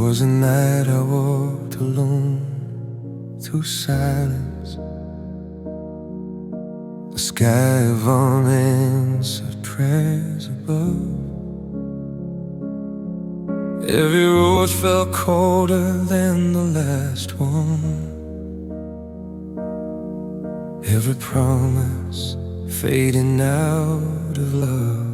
was a night I walked alone through silence, the sky of unanswered prayers above. Every road felt colder than the last one, every promise fading out of love.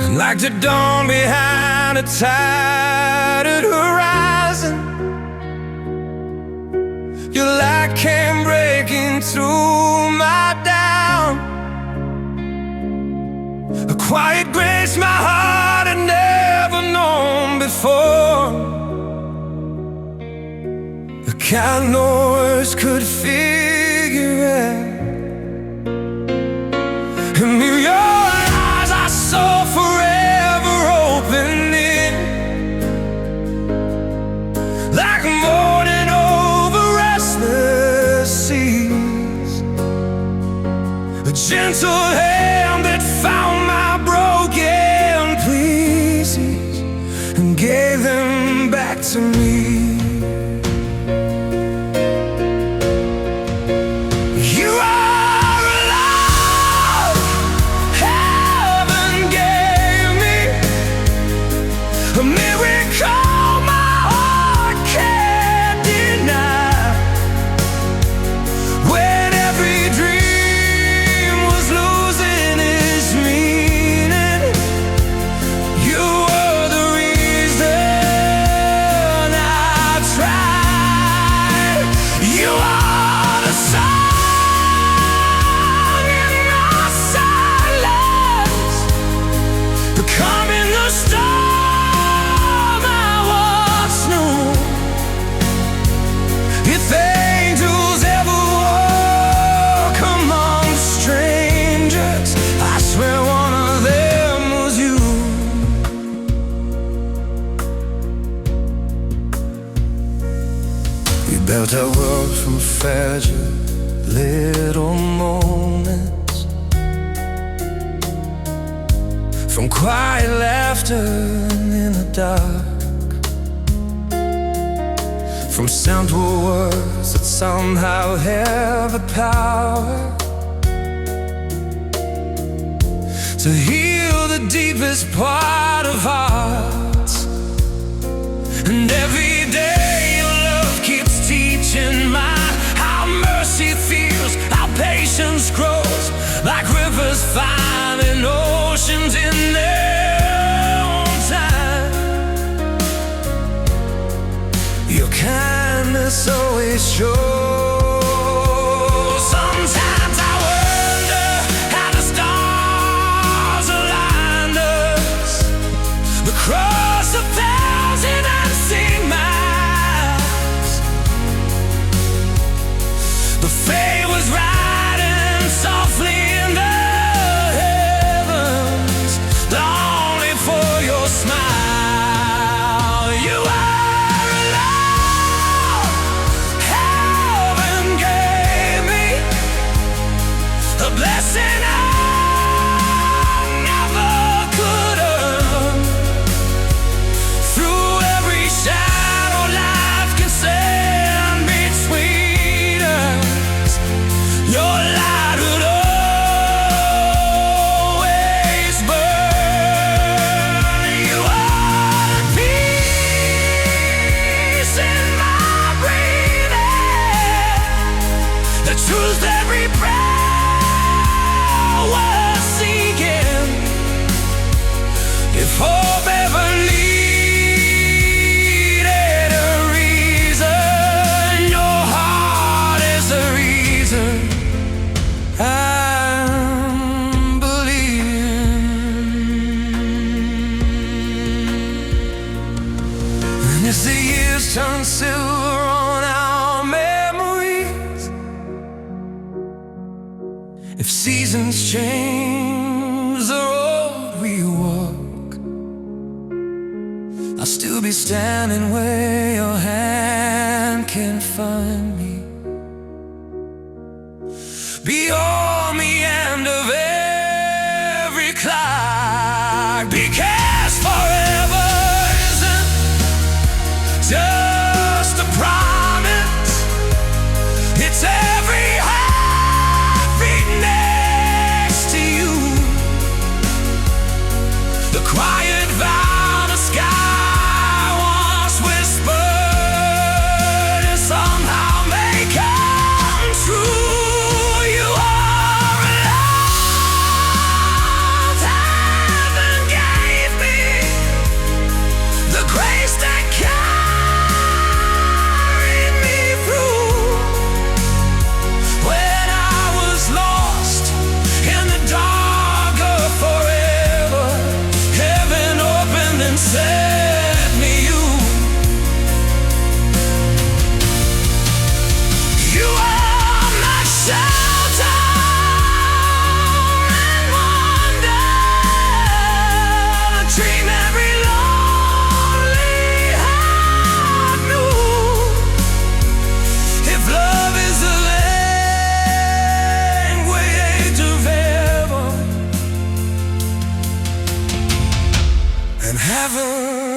And like the dawn behind a tattered horizon, your light came breaking through my down. A quiet grace my heart had never known before, the kind no words could figure out. And in your eyes I saw forever opening, like morning over restless seas, a gentle hand that found my broken pieces and gave them back to me. Built our world from fragile little moments, from quiet laughter in the dark, from simple words that somehow have the power to heal the deepest part of hearts. And every day teaching how mercy feels, how patience grows, like rivers finding oceans in their own time. Your kindness always shows. Sometimes I wonder how the stars aligned us across 1,000 unseen miles. The fate was riding softly in the heavens, longing for your smile. You are alone. Heaven gave me a blessing I never could earn. Through every shadow life can send between us, your light would always burn. You are the peace in my breathing, the truth every prayer was seeking. If hope ever needed a reason, your heart is the reason I'm believing. And as the years turn silver on our memories, if seasons change the road we walk, I'll still be standing where your hand can find me, beyond the end of every clock, because forever is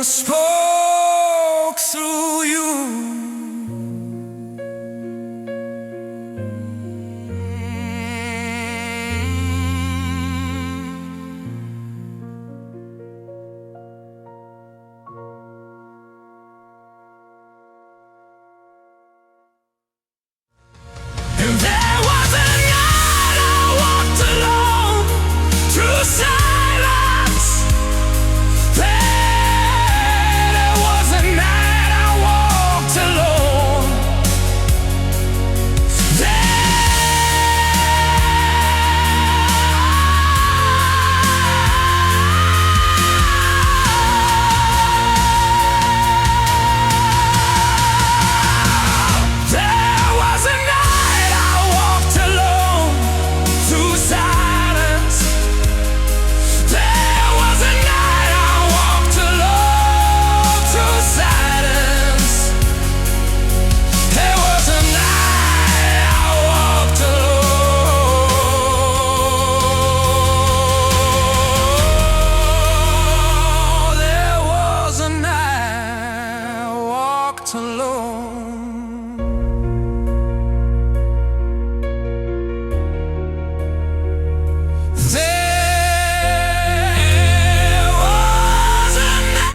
spoke through you. And there was a night I walked alone through silence. There was a night I walked alone. There was a night I walked alone through silence. There was a night I walked alone through silence. There was a night I walked alone. There was a night I walked alone. There was a night.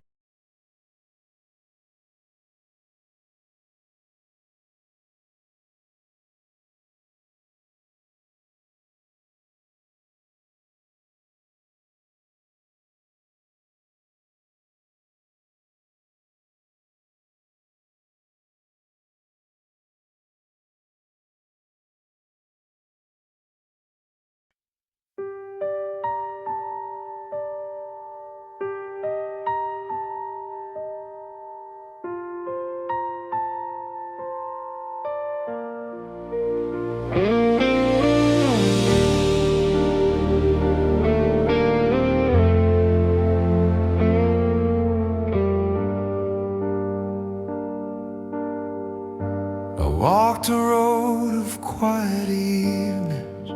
I walked a road of quiet evenings,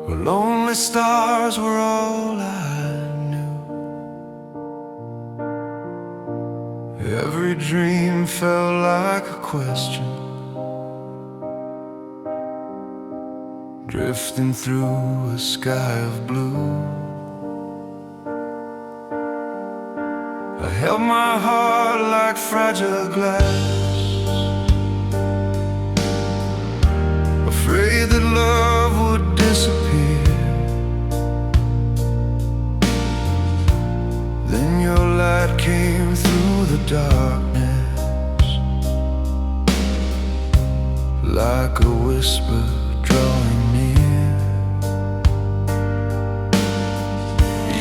where lonely stars were all I knew. Every dream felt like a question, drifting through a sky of blue. I held my heart like fragile glass, afraid that love would disappear. Then your light came through the darkness, like a whisper drawing near.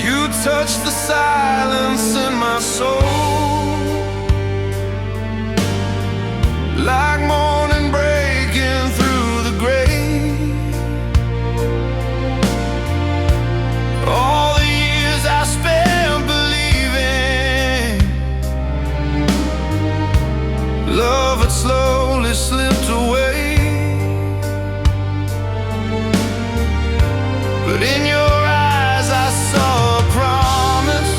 You touched the silence in my soul, like morning breaking through the grave. All the years I spent believing love had slowly slipped away. But in your eyes I saw a promise,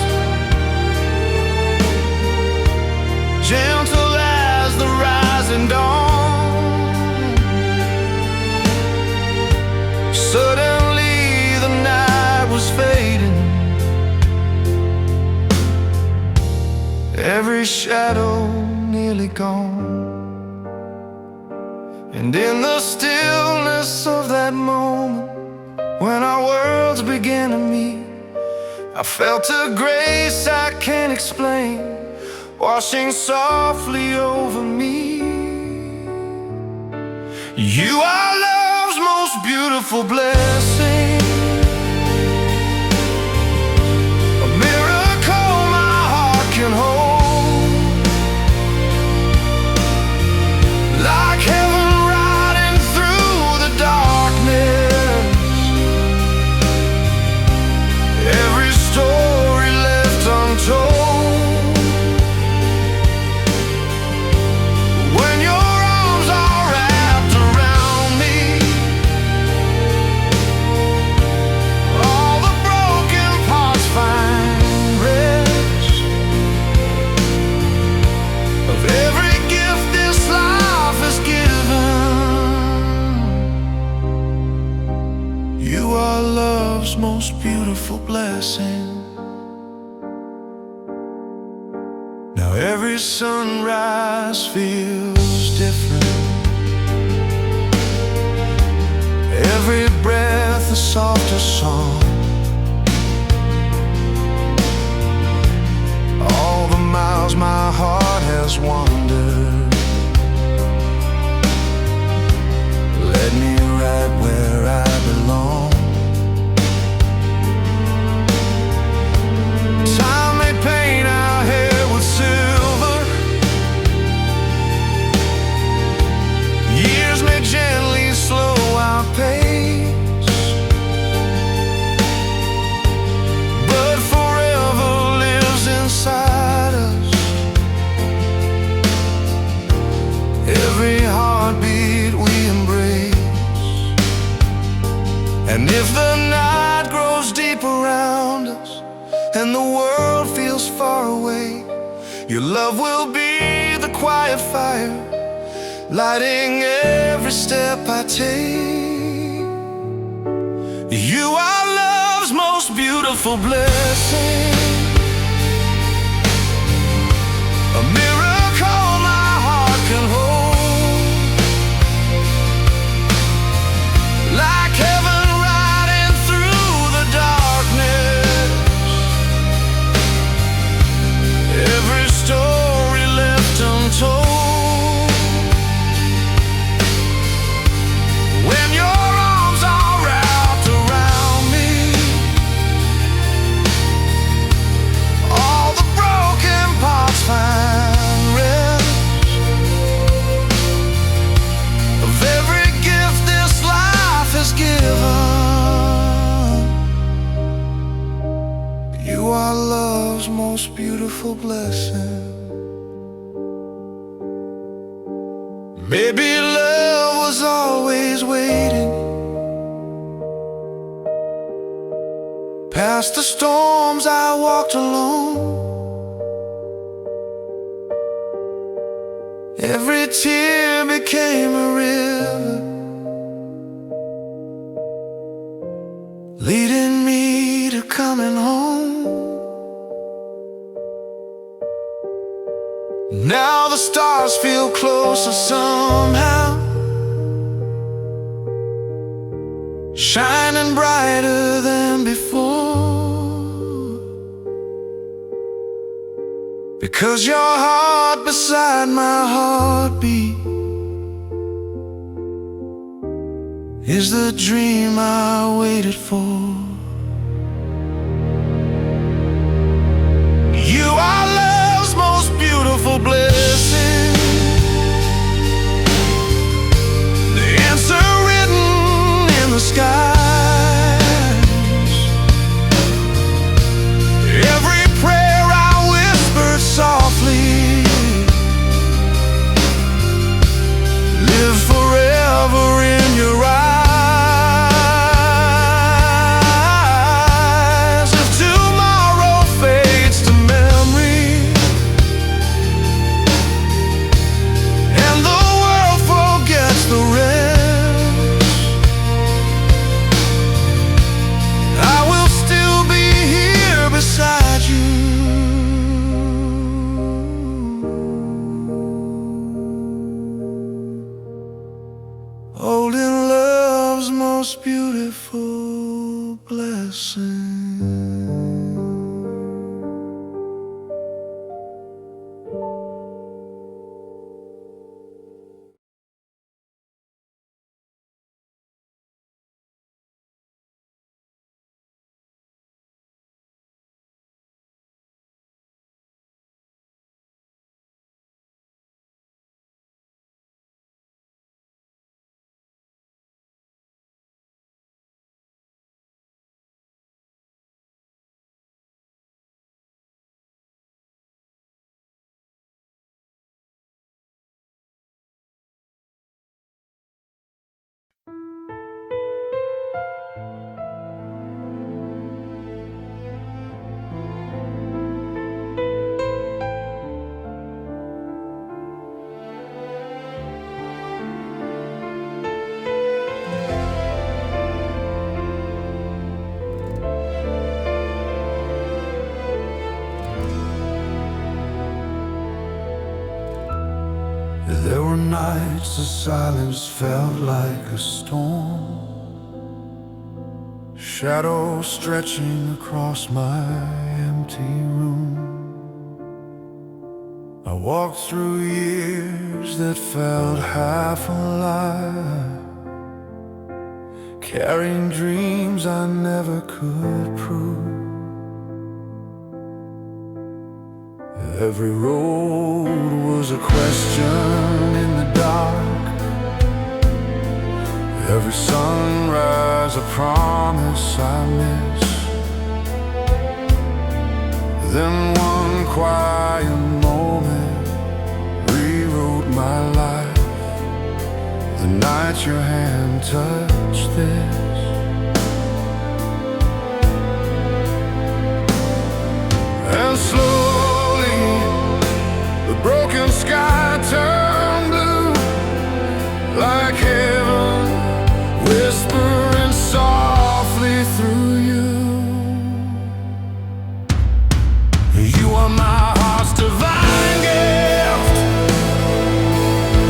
gentle as the rising dawn. Suddenly the night was fading, every shadow nearly gone. And in the stillness of that moment, when our worlds began to meet, I felt a grace I can't explain, washing softly over me. You are love's most beautiful blessing, a miracle my heart can hold, like heaven riding through the darkness. Every story left untold, when your arms are wrapped around me, Every sunrise feels different, every breath a softer song. All the miles my heart has wandered led me right where I belong. Time may paint our hair with silver, years may gently slow our pace, but forever lives inside us. Every heartbeat we embrace, and if the night grows deep around us and the world feels far away, your love will be the quiet fire lighting every step I take. You are love's most beautiful blessing, a miracle my heart can hold, like heaven riding through the darkness. Every story left untold, when your arms are wrapped around me, all the broken parts find rest. Of every gift this life has given, you are love's most beautiful blessing. Maybe love was always waiting, past the storms I walked alone. Every tear became a river, leading me to coming home. Now the stars feel closer somehow, shining brighter than before, because your heart beside my heartbeat is the dream I waited for. You are love's most beautiful blessing, the answer written in the skies. Every prayer I whispered softly, live forever in your eyes. There were nights the silence felt like a storm, shadows stretching across my empty room. I walked through years that felt half alive, carrying dreams I never could prove. Every road was a question in the dark, every sunrise a promise I missed. Then one quiet moment rewrote my life, the night your hand touched this. And slowly the broken sky turned blue, like heaven whispering softly through you. You are my heart's divine gift,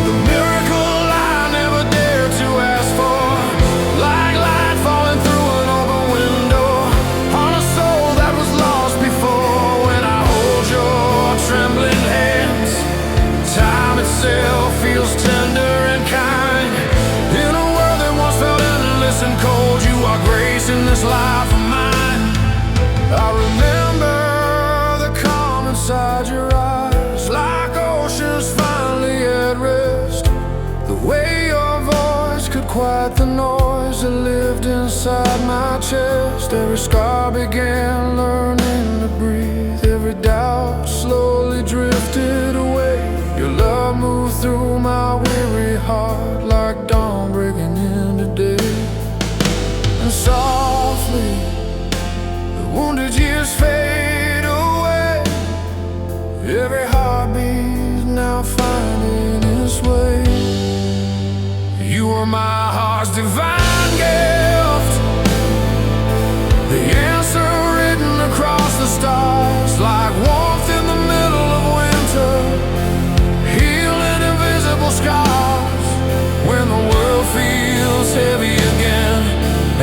the miracle I never dared to ask for, like light falling through an open window on a soul that was lost before. When I hold your trembling hands, time itself feels tender and kind. In a world that once felt endless and cold, you are grace in this life of mine. I remember the calm inside your eyes, like oceans finally at rest. The way your voice could quiet the noise that lived inside my chest. Every scar began learning to breathe, every doubt slowly drifted away. Your love moved through my weary heart like dawn breaking into day. And softly the wounded years fade away, every heartbeat now finding its way. You are my heart's divine gift, the answer written across the stars, like warmth in the middle of winter, healing invisible scars. When the world feels heavy again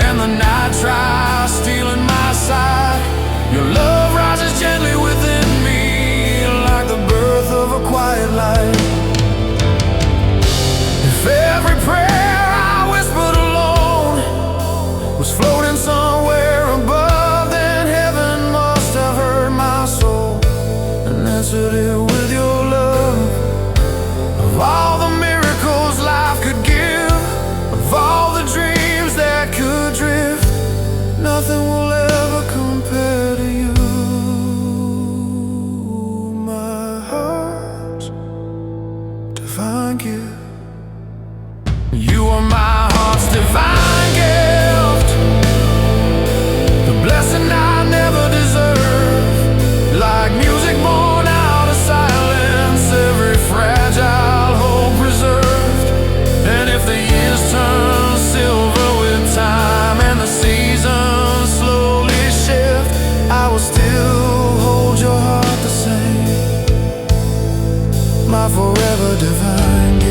and the night tries stealing my side, your love rises gently within me, like the birth of a quiet light. If every prayer I whispered alone was floating somewhere above, then heaven must have heard my soul and answered it with your love. Of all the miracles life could give, of all the dreams that could drift, nothing will ever compare to you. My heart's divine gift. You are my heart's divine gift, the blessing I never deserved, like music born out of silence, every fragile hope preserved. And if the years turn silver with time and the seasons slowly shift, I will still hold your heart the same, my forever divine gift.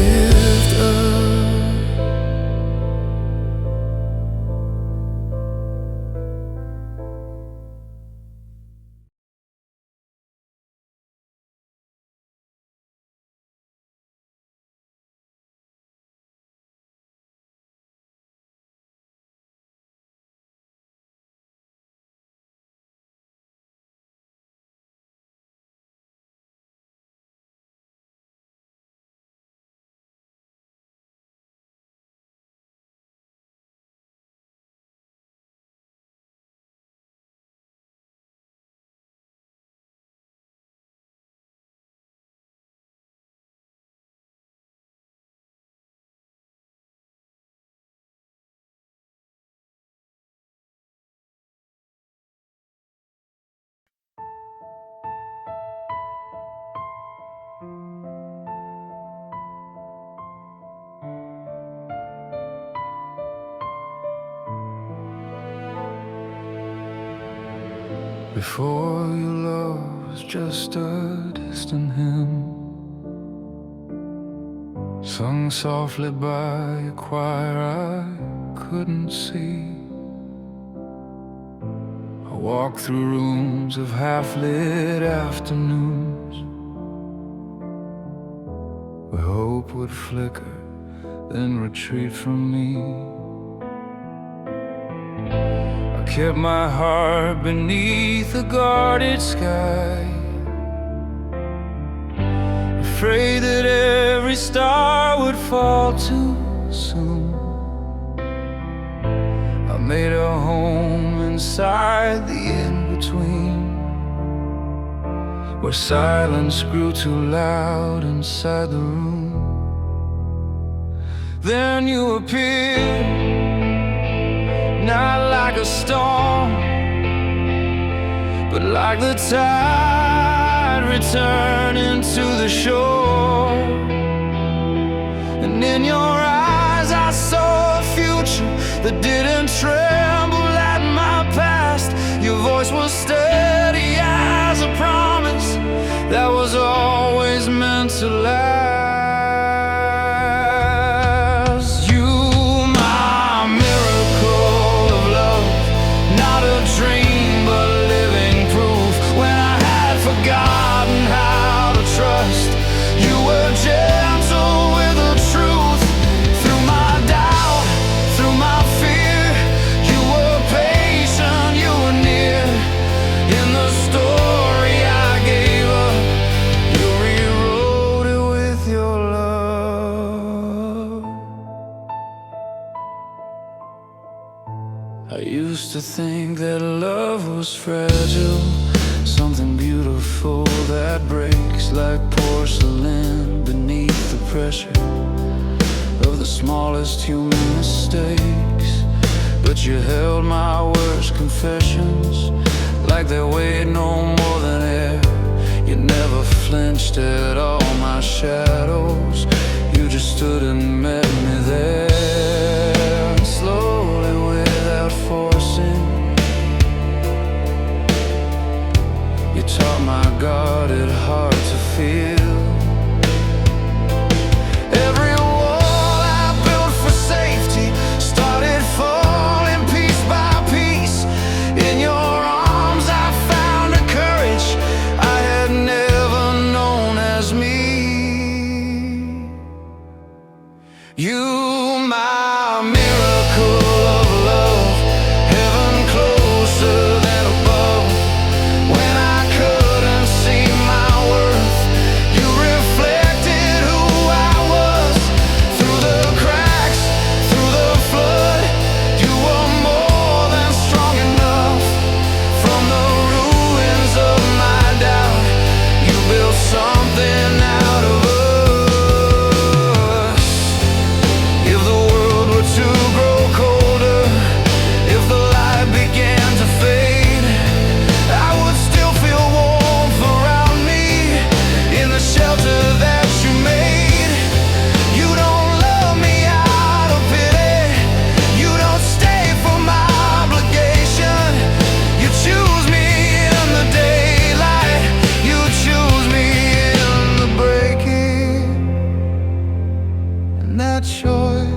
Before your love was just a distant hymn, sung softly by a choir I couldn't see. I walked through rooms of half-lit afternoons where hope would flicker, then retreat from me. I kept my heart beneath a guarded sky, afraid that every star would fall too soon. I made a home inside the in-between, where silence grew too loud inside the room. Then you appeared, not like a storm, but like the tide returning to the shore. And in your eyes I saw a future that didn't tremble at my past. Your voice was steady as a promise that was always meant to last. You, my miracle of love, not a dream but living proof. When I had forgotten how to trust, you were gentle with the truth. Through my doubt, through my fear, you were patient, you were near. In the story I gave up, you rewrote it with your love. I used to think that love was fragile, something beautiful that breaks like porcelain beneath the pressure of the smallest human mistakes. But you held my worst confessions like they weighed no more than air. You never flinched at all my shadows, you just stood and met me there. And slowly, without forcing, you taught my guarded heart to feel. Every wall I built for safety started falling piece by piece. In your arms I found a courage I had never known as me. You, my miracle of love, heaven closer than above. When I couldn't see my worth, you reflected who I was. Through the cracks, through the flood, you were more than strong enough. From the ruins of my doubt, you built something out of us. If the world were to grow colder, if the light began to fade, I would still feel warmth around me in the shelter that you made. You don't love me out of pity, you don't stay for my obligation. You choose me in the daylight, you choose me in the breaking. And that choice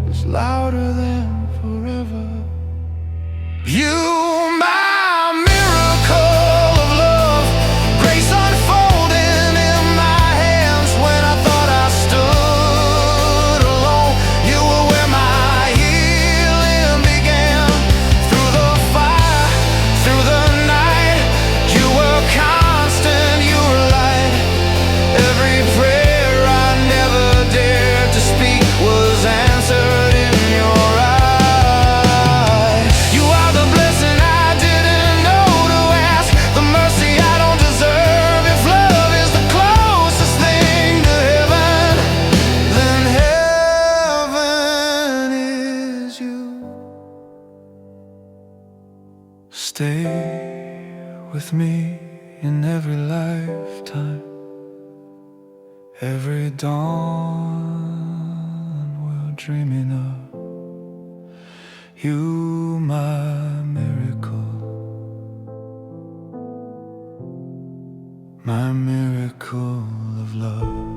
is louder than forever. You, my miracle of love, grace unfolding in my hands. When I thought I stood alone, you were where my healing began. Through the fire, through the night, you were constant, you were light. Every prayer I never dared to speak was answered in your eyes. You are the blessing I didn't know to ask, the mercy I don't deserve. If love is the closest thing to heaven, then heaven is you. Stay with me in every lifetime, every dawn we're dreaming of. You, my miracle, my miracle of love.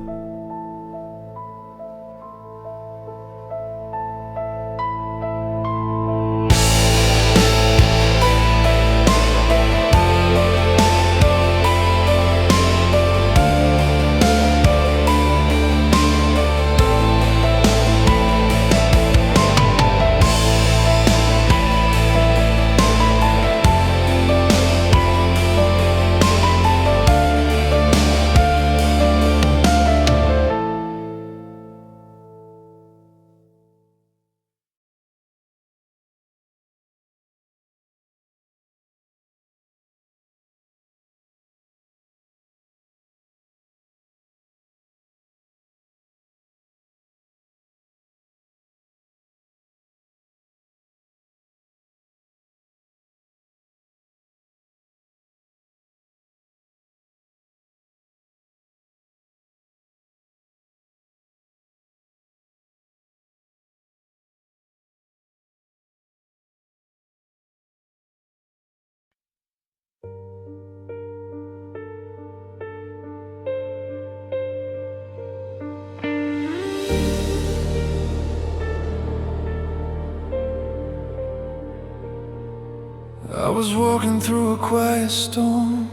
was walking through a quiet storm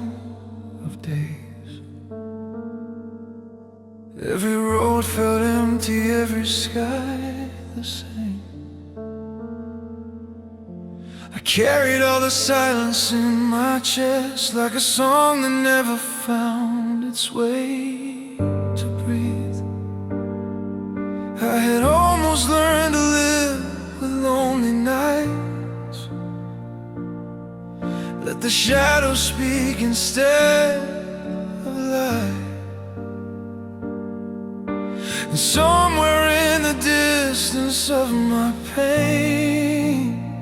of days. Every road felt empty, every sky the same. I carried all the silence in my chest, like a song that never found its way to breathe. I had almost learned to live with lonely nights. Let the shadows speak instead of light. And somewhere in the distance of my pain,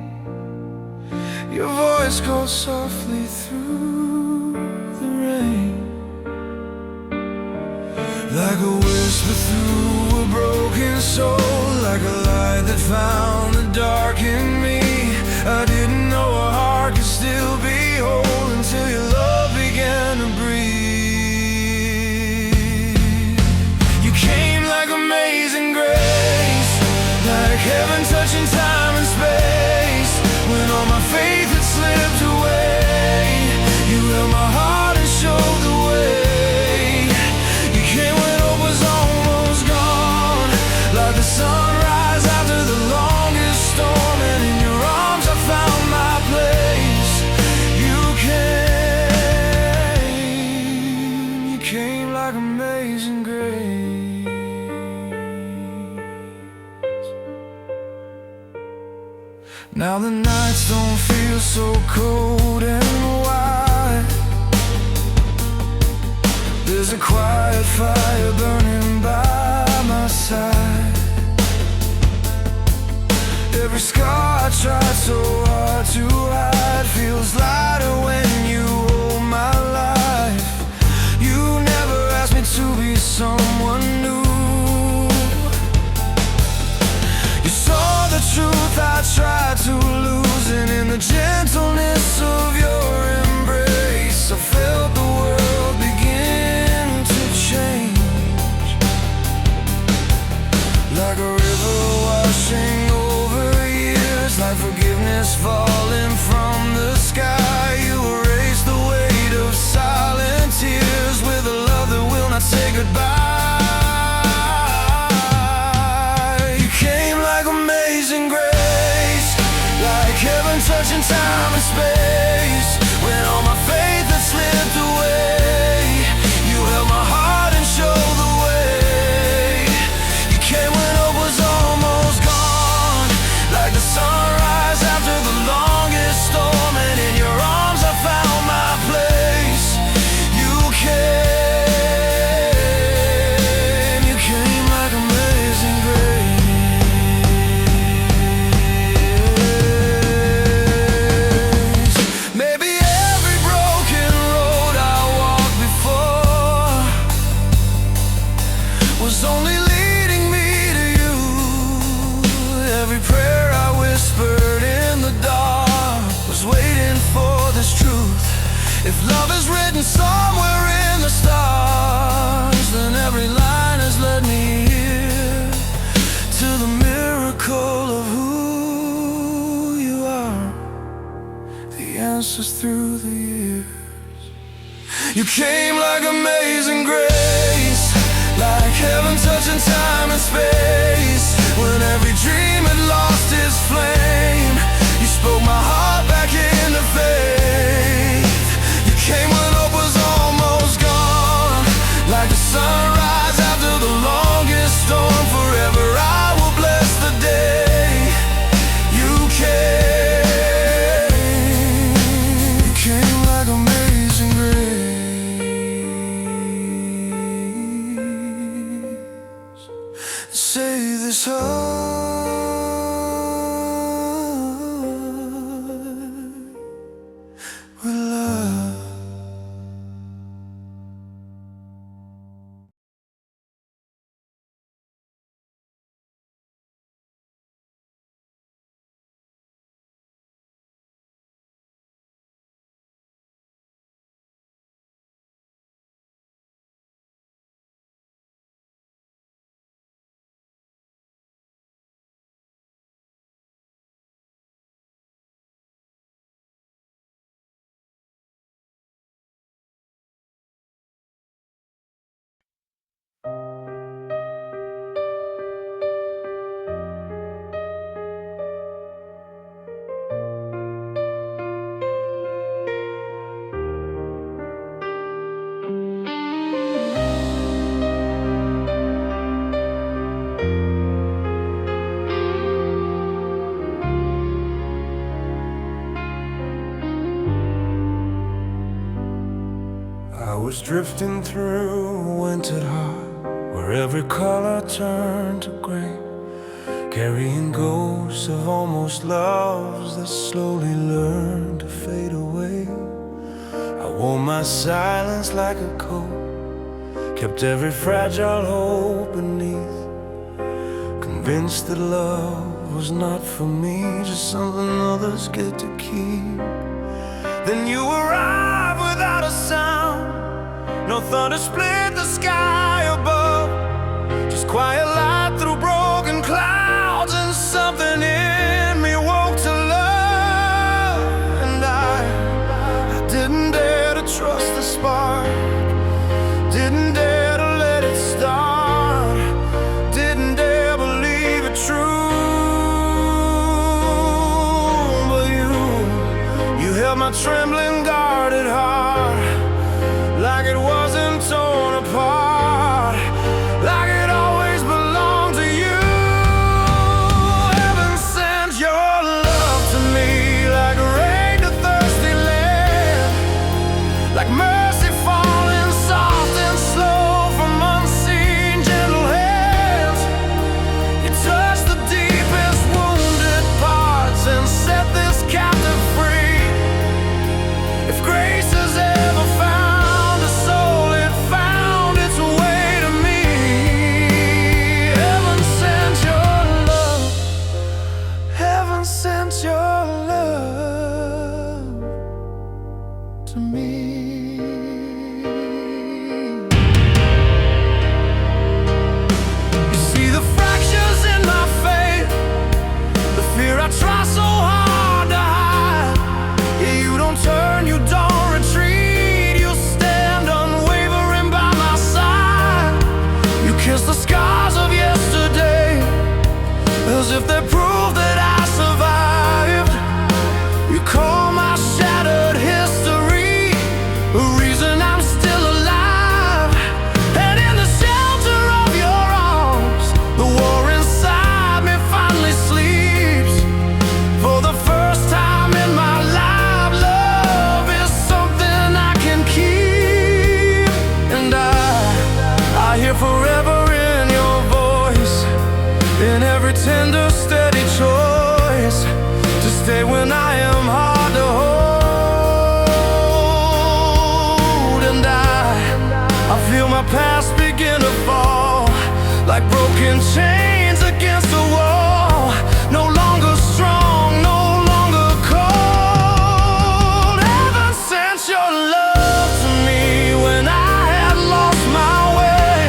your voice called softly through the rain, like a whisper through a broken soul, like a light that found the dark in me. I didn't know a heart could still be whole until your love began to breathe. You came like amazing grace, like heaven touching time and space. When all my faith had slipped away, you held my heart and showed the way. You came when hope was almost gone, like the sunrise after the longest storm. And in your arms I found my place. You came like amazing grace. Now the nights don't feel so cold and wide. There's a quiet fire burning by my side. Every scar I tried so hard to hide feels lighter when you hold my life. You never asked me to be someone new. You saw the truth I tried to lose, and in the gentleness of your embrace, I felt the world begin to change. Like a river washing over years, like forgiveness falling from the sky. You erased the weight of silent tears with a love that will not say goodbye. You came like amazing grace, like heaven touching time and space. When all my faith had slipped away, you held my heart and showed the way. You came when hope was almost gone, like the sunrise after the longest storm. And in your arms I found my place. You came like amazing grace. Maybe every broken road I walked before was only leading me to you. Every prayer I whispered in the dark was waiting for this truth. If love is written somewhere in the stars, then every line has led me here to the miracle of who you are, the answers through the years. You came like amazing grace, like heaven touching time and space. When every dream had lost its flame, you spoke my heart back into faith. You came when hope was almost gone, like the sunrise after the longest storm. Forever I will bless the day you came like amazing grace. Say this heart will love. I was drifting through a wintered heart where every color turned to gray, carrying ghosts of almost loves that slowly learned to fade away. I wore my silence like a coat, kept every fragile hope beneath, convinced that love was not for me, just something others get to keep. Then you arrived without a sound, no thunder split the sky above, just quiet light through broken clouds, and something in me woke to love. And I didn't dare to trust the spark, didn't dare to let it start, didn't dare believe it true. But you held my trembling, guarded heart like it wasn't torn apart, like it always belonged to you. Heaven sent your love to me like rain to thirsty land, like mercy falling soft and slow from unseen gentle hands. You touched the deepest wounded parts and set this captive free. If grace has ever found a soul, it found its way to me. Heaven sent your love, heaven sent your love to me. You see the fractures in my faith, the fear I try so hard to hide. Yeah, you don't turn, you don't retreat, you stand unwavering by my side. You kiss the scars of yesterday as if they prove that I survived. You call my shattered history a reason I'm still alive. And in the shelter of your arms, the war inside me finally sleeps. For the first time in my life, love is something I can keep. And I hear forever in your voice, in every tender, steady choice to stay when I am hard to hold. And I feel my past begin to fall like broken chains against the wall. No longer strong, no longer cold. Heaven sent your love to me when I had lost my way,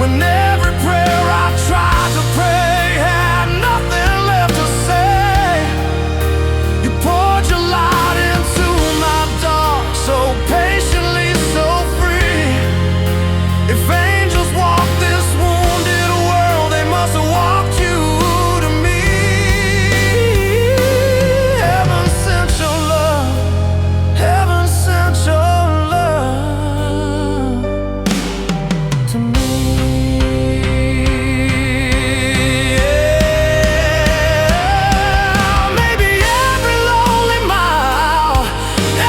when every prayer I tried to pray had nothing left to say. You poured your light into my dark so patiently, so free. If angels walk this wounded world, they must have walked you to me. Heaven sent your love, heaven sent your love to me. Yeah. Maybe every lonely mile,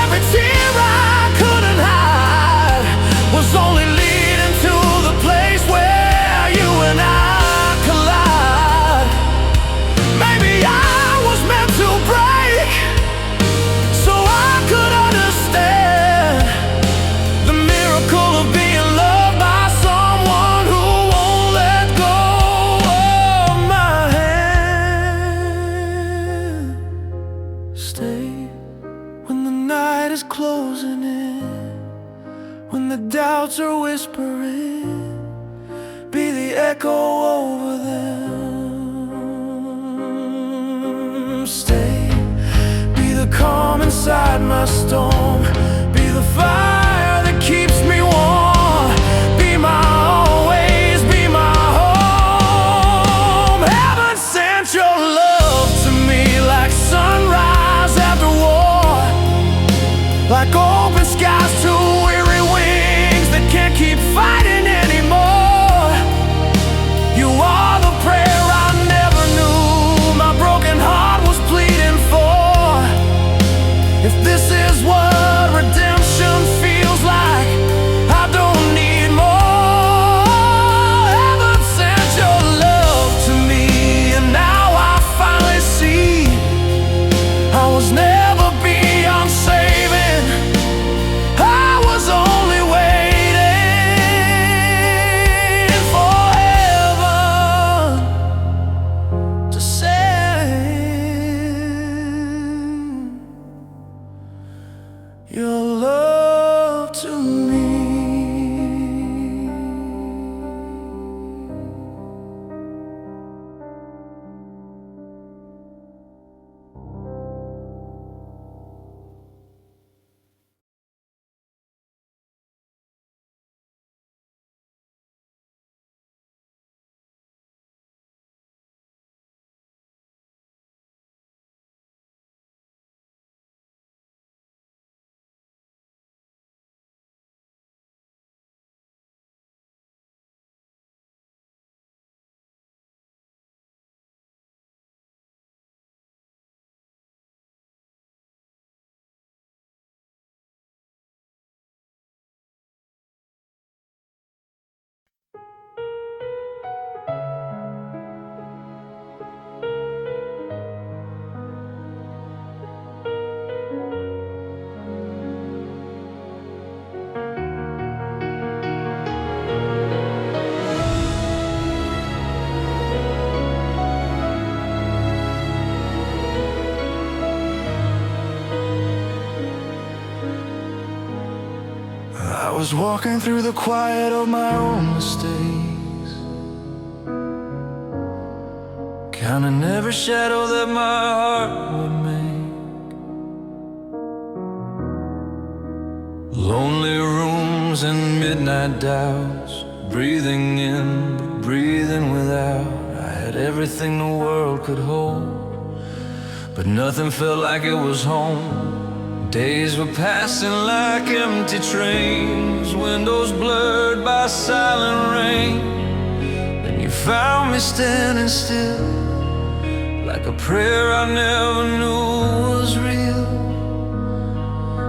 every tear I couldn't hide was only leading to the place where you and I collide. Maybe I was meant to break so I could understand the miracle of being loved by someone who won't let go of my hand. Stay when the night is closing in, when the doubts are whispering, be the echo over them. Stay, be the calm inside my storm, be the fire that keeps me warm, be my always, be my home. Heaven sent your love to me like sunrise after war, like open skies to weary wings that can't keep fighting anymore. You are the prayer I never knew my broken heart was pleading for. If this is what I was walking through the quiet of my own mistakes, counting every shadow that my heart would make. Lonely rooms and midnight doubts, breathing in but breathing without. I had everything the world could hold, but nothing felt like it was home. Days were passing like empty trains, windows blurred by silent rain. Then you found me standing still, like a prayer I never knew was real.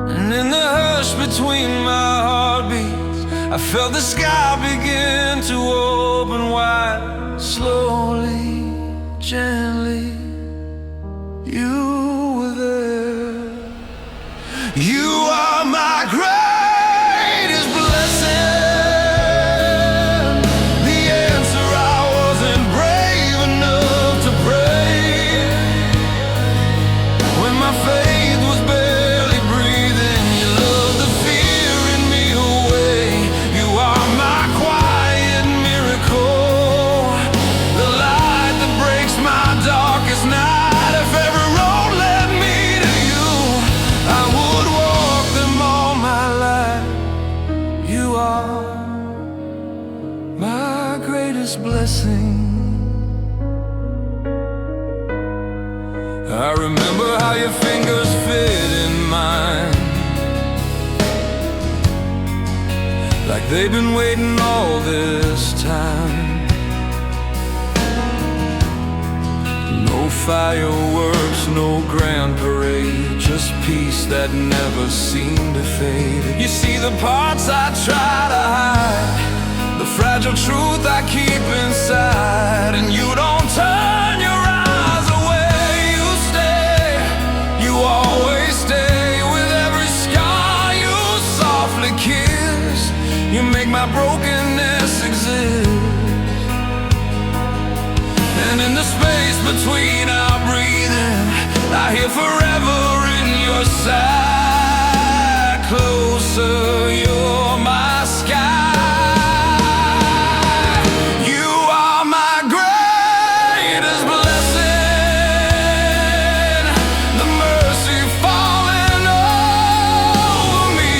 And in the hush between my heartbeats, I felt the sky begin to open wide. Slowly, gently, you were there. You are my greatest blessing, the answer I wasn't brave enough to pray. When my faith was barely breathing, you loved the fear in me away. You are my quiet miracle, the light that breaks my darkest night. If every road led me to you, I would walk them all my life. You are my greatest blessing. I remember how your fingers fit in mine, like they've been waiting all this time. No fireworks, no grand parade, just peace that never seemed to fade. You see the parts I try to hide, the fragile truth I keep inside, and you don't turn your eyes away. You stay, you always stay. With every scar you softly kiss, you make my brokenness exist. And in the space between our breathing, I hear forever in your side. Closer, you're my sky. You are my greatest blessing, the mercy falling over me.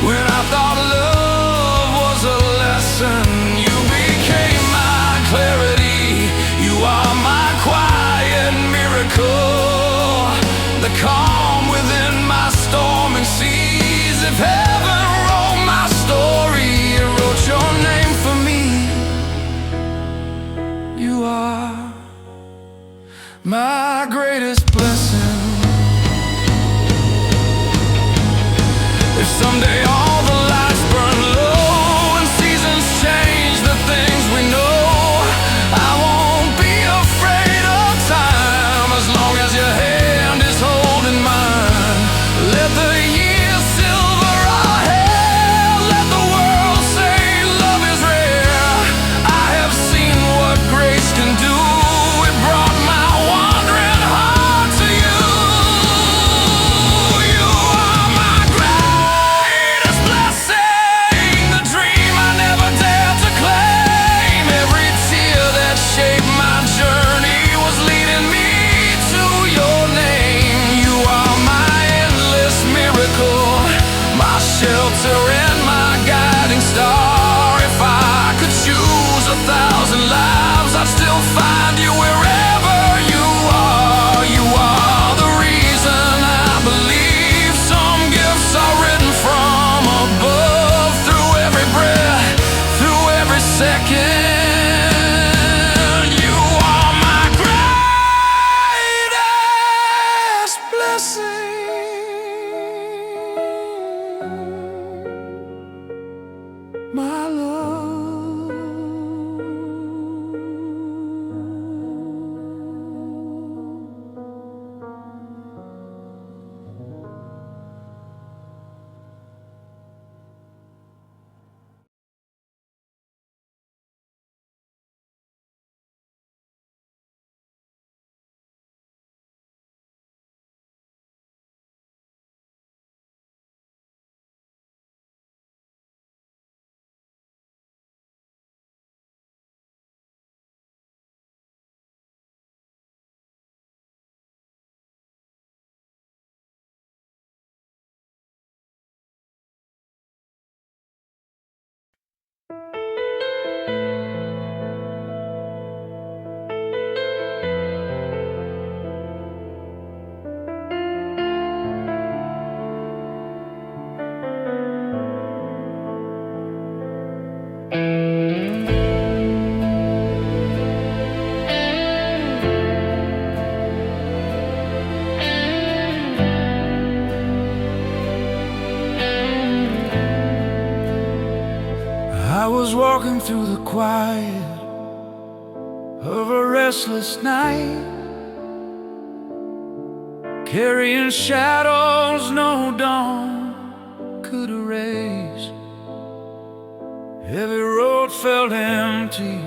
When I thought love was a lesson, you became my clarity. You are my quiet miracle, the calm within my storming seas. If heaven wrote my story, it wrote your name for me. You are my greatest blessing. If someday all the lights burn low and seasons change the things we know, I won't be afraid of time, as long as your hand is holding mine. Let the years silver our hair, let the world say love is rare. I have seen what grace can do, it brought my wandering heart to you. You are my greatest blessing, the dream I never dared to claim. Every tear that shaped my journey was leading me to your name. You are my endless miracle, my shelter and my guiding star. If I could choose 1,000 lives, I'd still find you wherever you are. You are the reason I believe some gifts are written from above. Through every breath, through every second, you are my greatest blessing, my love. was walking through the quiet of a restless night, carrying shadows no dawn could erase. Every road felt empty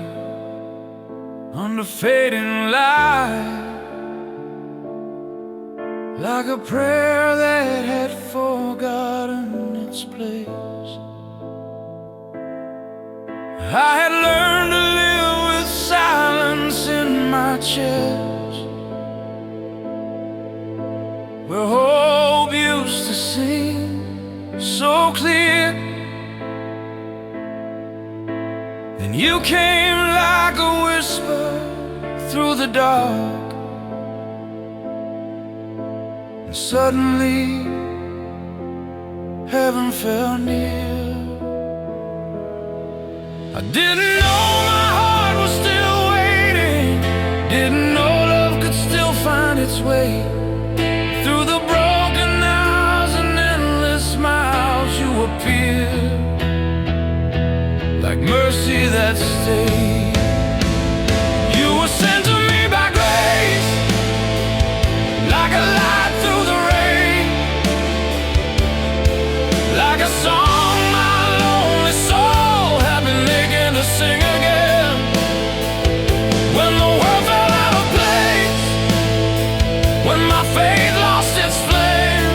under fading light, like a prayer that had forgotten its place. I had learned to live with silence in my chest, where hope used to sing so clear. Then you came like a whisper through the dark, and suddenly heaven felt near. I didn't know my heart was still waiting, didn't know love could still find its way through the broken hours and endless miles. You appeared like mercy that stayed. You were sent to me by grace, like a light through the rain, like a song my lonely soul had been aching to sing again. When the world fell out of place, when my faith lost its flame,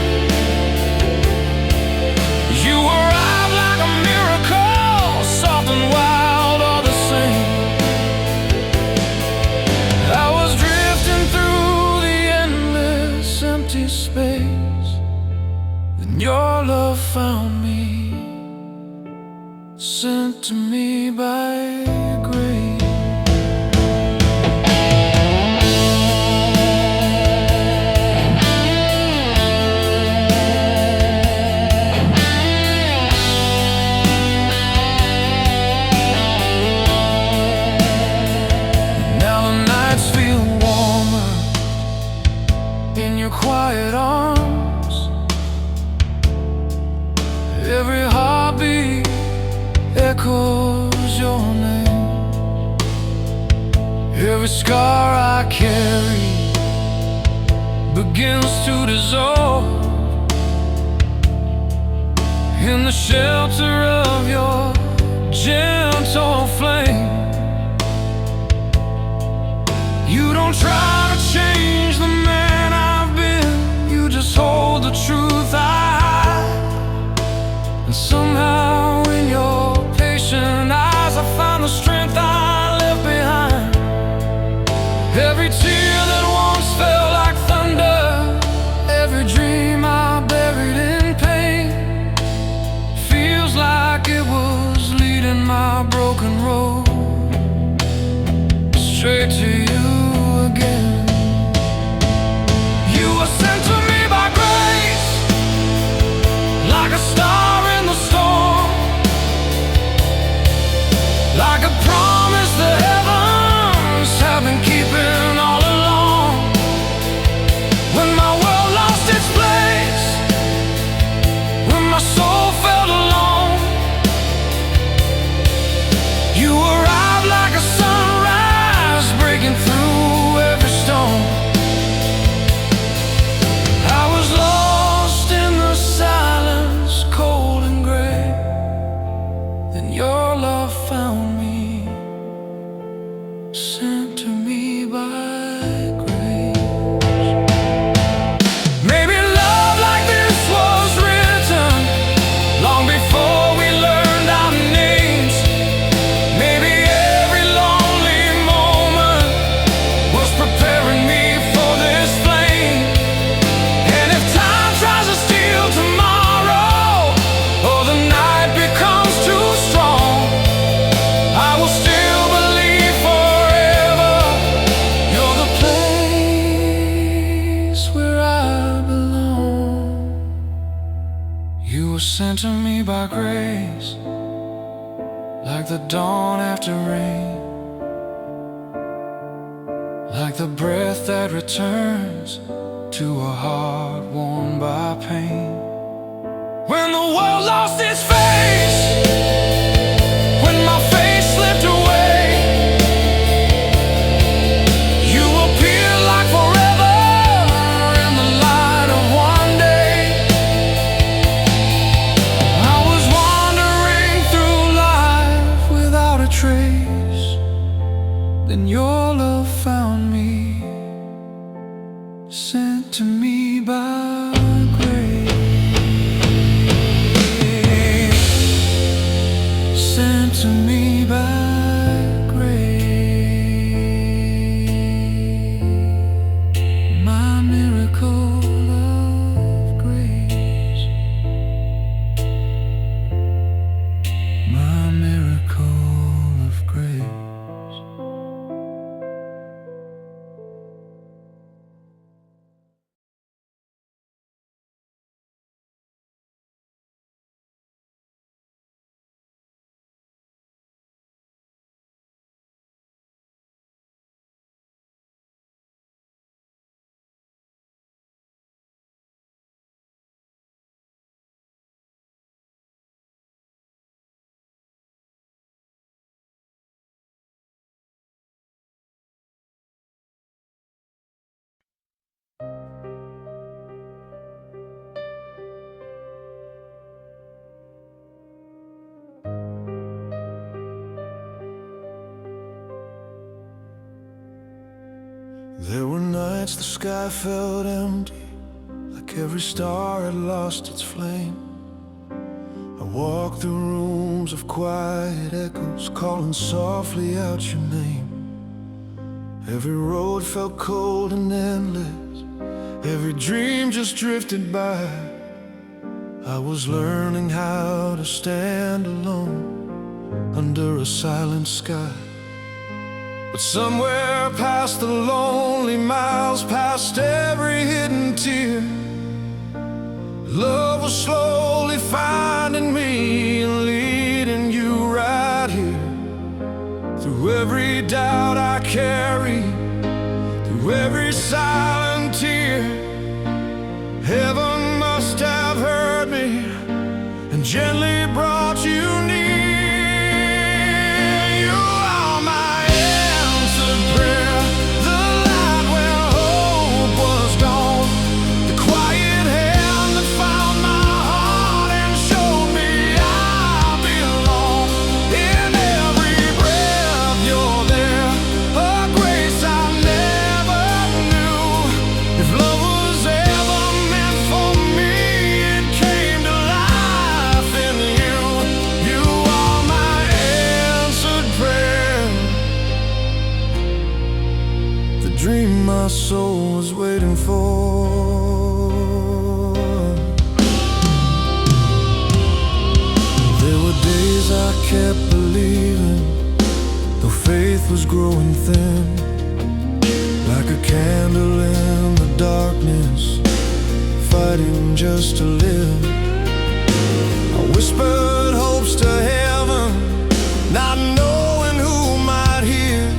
you arrived like a miracle, soft and wild all the same. I was drifting through the endless empty space, then your love found me, sent to me by grace. Now the nights feel warmer in your quiet arms. Every heartbeat echoes your name. Every scar I carry begins to dissolve in the shelter of your gentle flame. You don't try to change the man I've been, you just hold the truth I hide. And somehow in your patient eyes I found the strength I left behind. Every tear that once felt like thunder, every dream I buried in pain, feels like it was leading my broken road straight to you again. You were sent to me by grace, like a star in the storm, like a promise the heavens have been keeping all along. When my world lost its place, when my soul felt alone, you arrived like a sunrise breaking through every stone. I was lost in the silence, cold and gray, then your love found me, sent to me by grace. Maybe love like this was written long before we learned our names. Maybe every lonely moment was preparing me for this flame. And if time tries to steal tomorrow, or the night becomes too strong, I will still believe forever you're the place where I belong. You were sent to me by grace, like the dawn after rain, like the breath that returns to a heart worn by pain. When the world lost its face, when my Then your love found me, sent to me by grace, sent to me by grace. My miracle of grace, my miracle of grace. There were nights the sky felt empty, like every star had lost its flame. I walked through rooms of quiet echoes, calling softly out your name. Every road felt cold and endless, every dream just drifted by. I was learning how to stand alone under a silent sky. But somewhere past the lonely miles, past every hidden tear, love was slowly finding me and leading you right here. Through every doubt I carry, through every silent tear, heaven must have heard me and gently brought you near. Dream my soul was waiting for. There were days I kept believing, though faith was growing thin. Like a candle in the darkness, fighting just to live. I whispered hopes to heaven, not knowing who might hear.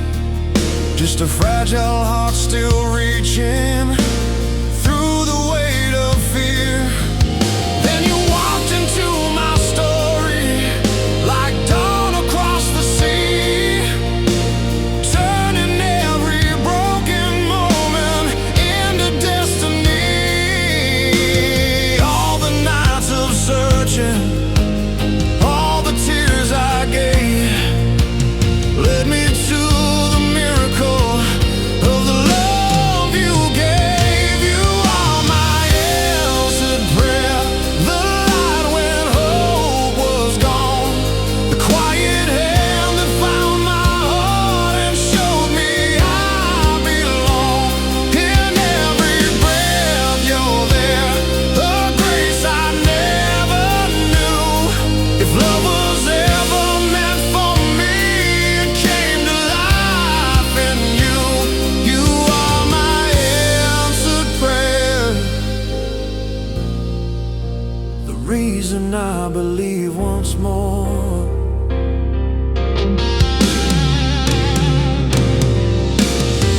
Just a fragile heart still reaching through the weight of fear. Then you walked into my story like dawn across the sea, turning every broken moment into destiny. All the nights of searching, all the tears I gave, led me to the miracle of the love you gave. You are my answered prayer, the light when hope was gone, the quiet hand that found my heart and showed me I belong. In every breath you're there, a grace I never knew. If love was ever meant for me, it came to life in you. You are my answered prayer, the reason I believe once more.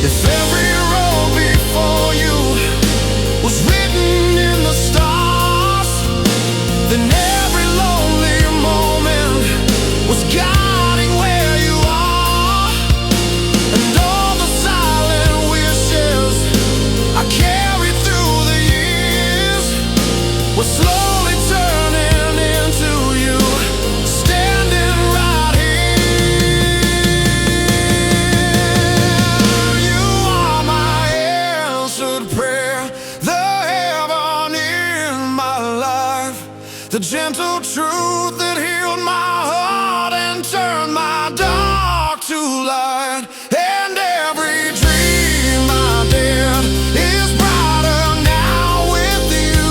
If every road before you was written in the stars, then every lonely moment was guiding where you are. And all the silent wishes I carried through the years were slowly turning into you, standing right here. gentle truth that healed my heart and turned my dark to light. And every dream I did is brighter now with you.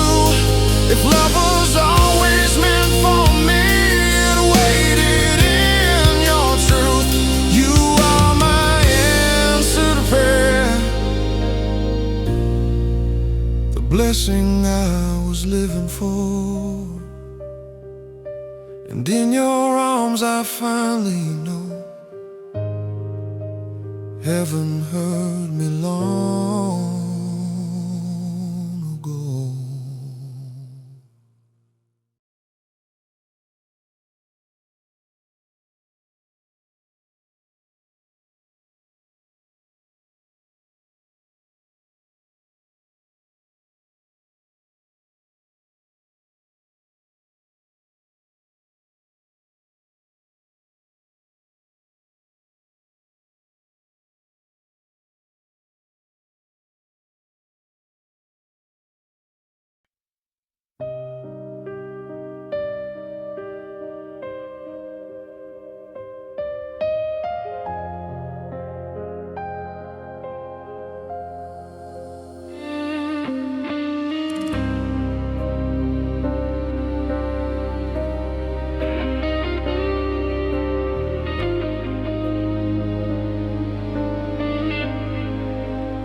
If love was always meant for me, it waited in your truth. You are my answer to prayer, the blessing I was living for. And in your arms I finally know heaven heard me long ago.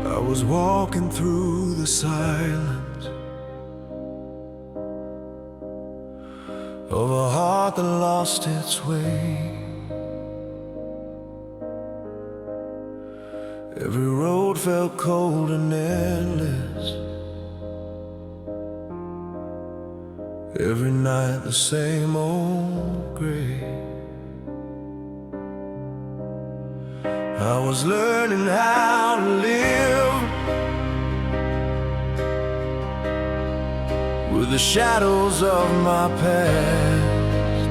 I was walking through the silence of a heart that lost its way. Every road felt cold and endless, every night the same old gray. I was learning how to live with the shadows of my past,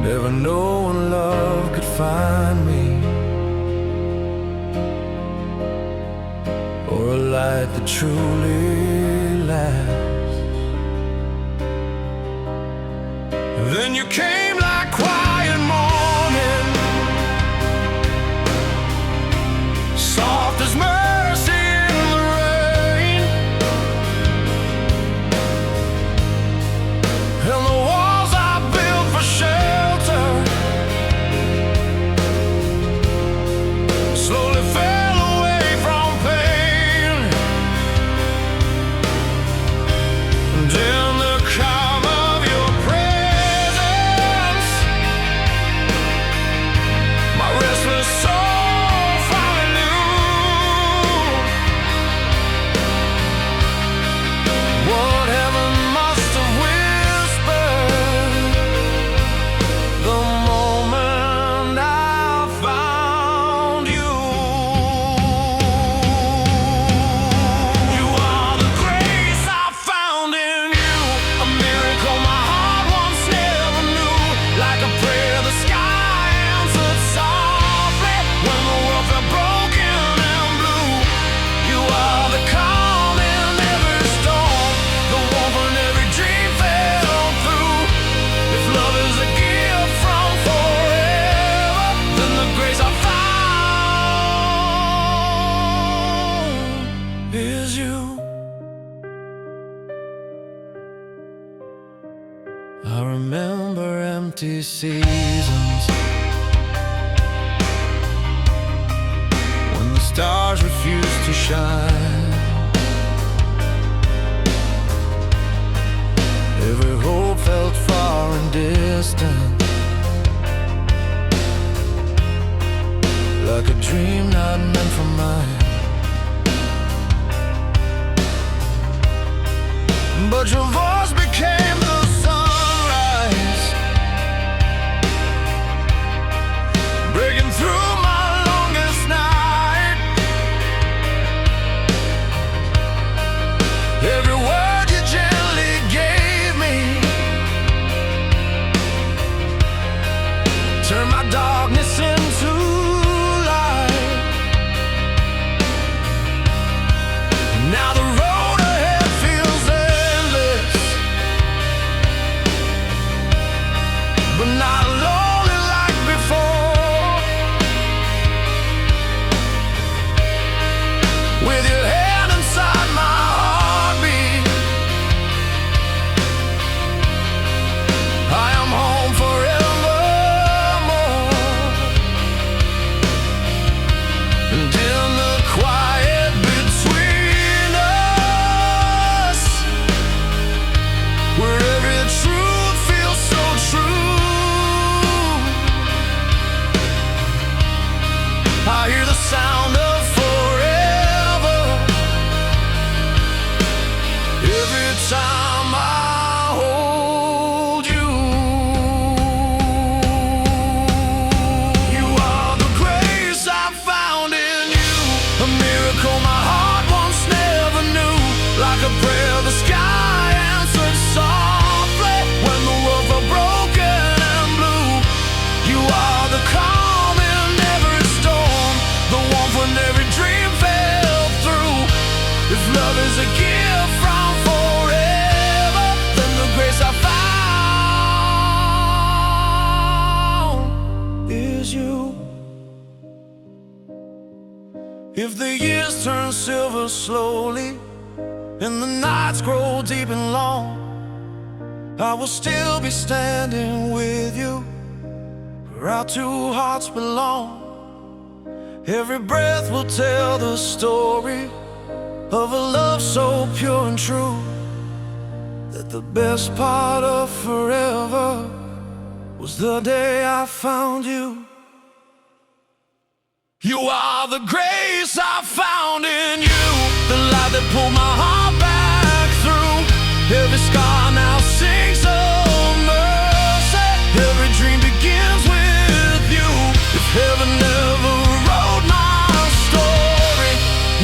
never knowing love could find me, or a light that truly lasts. And then you came like quiet morning, soft as mercy in the rain, and the walls I built for shelter slowly fell away from pain. And in the calm of your presence, my restless soul found you. What heaven must have whispered the moment I found you. You are the grace I found in you, a miracle my heart once never knew, like a prayer the sky answered softly when the world felt broken and blue. You are the calm in every storm, the warmth when every dream fell through. If love is a gift from forever, then the grace I found is you. I remember empty seasons when the stars refused to shine. Every hope felt far and distant, like a dream not meant for mine. But your voice became the sunrise, breaking through my longest night. Every word you gently gave me turned my darkness into light. Now the road ahead feels endless, If the years turn silver slowly and the nights grow deep and long, I will still be standing with you where our two hearts belong. Every breath will tell the story of a love so pure and true, that the best part of forever was the day I found you. You are the grace I found in you, the light that pulled my heart back through. Every scar now sings of mercy. Every dream begins with you. If heaven never wrote my story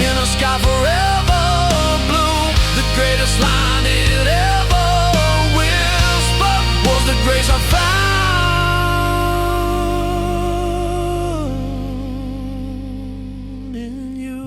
in a sky forever blue, the greatest line it ever whispered was the grace I found in you.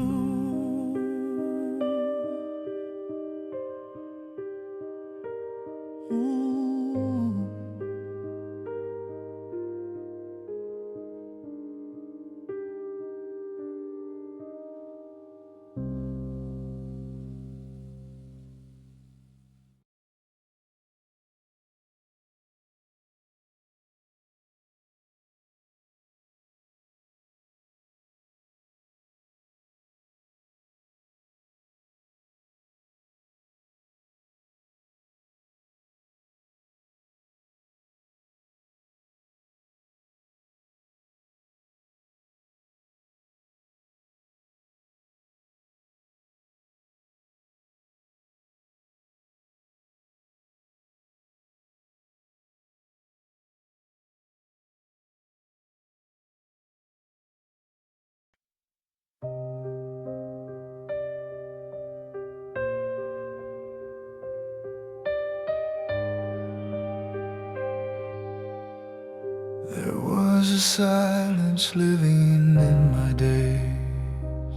There was a silence living in my days,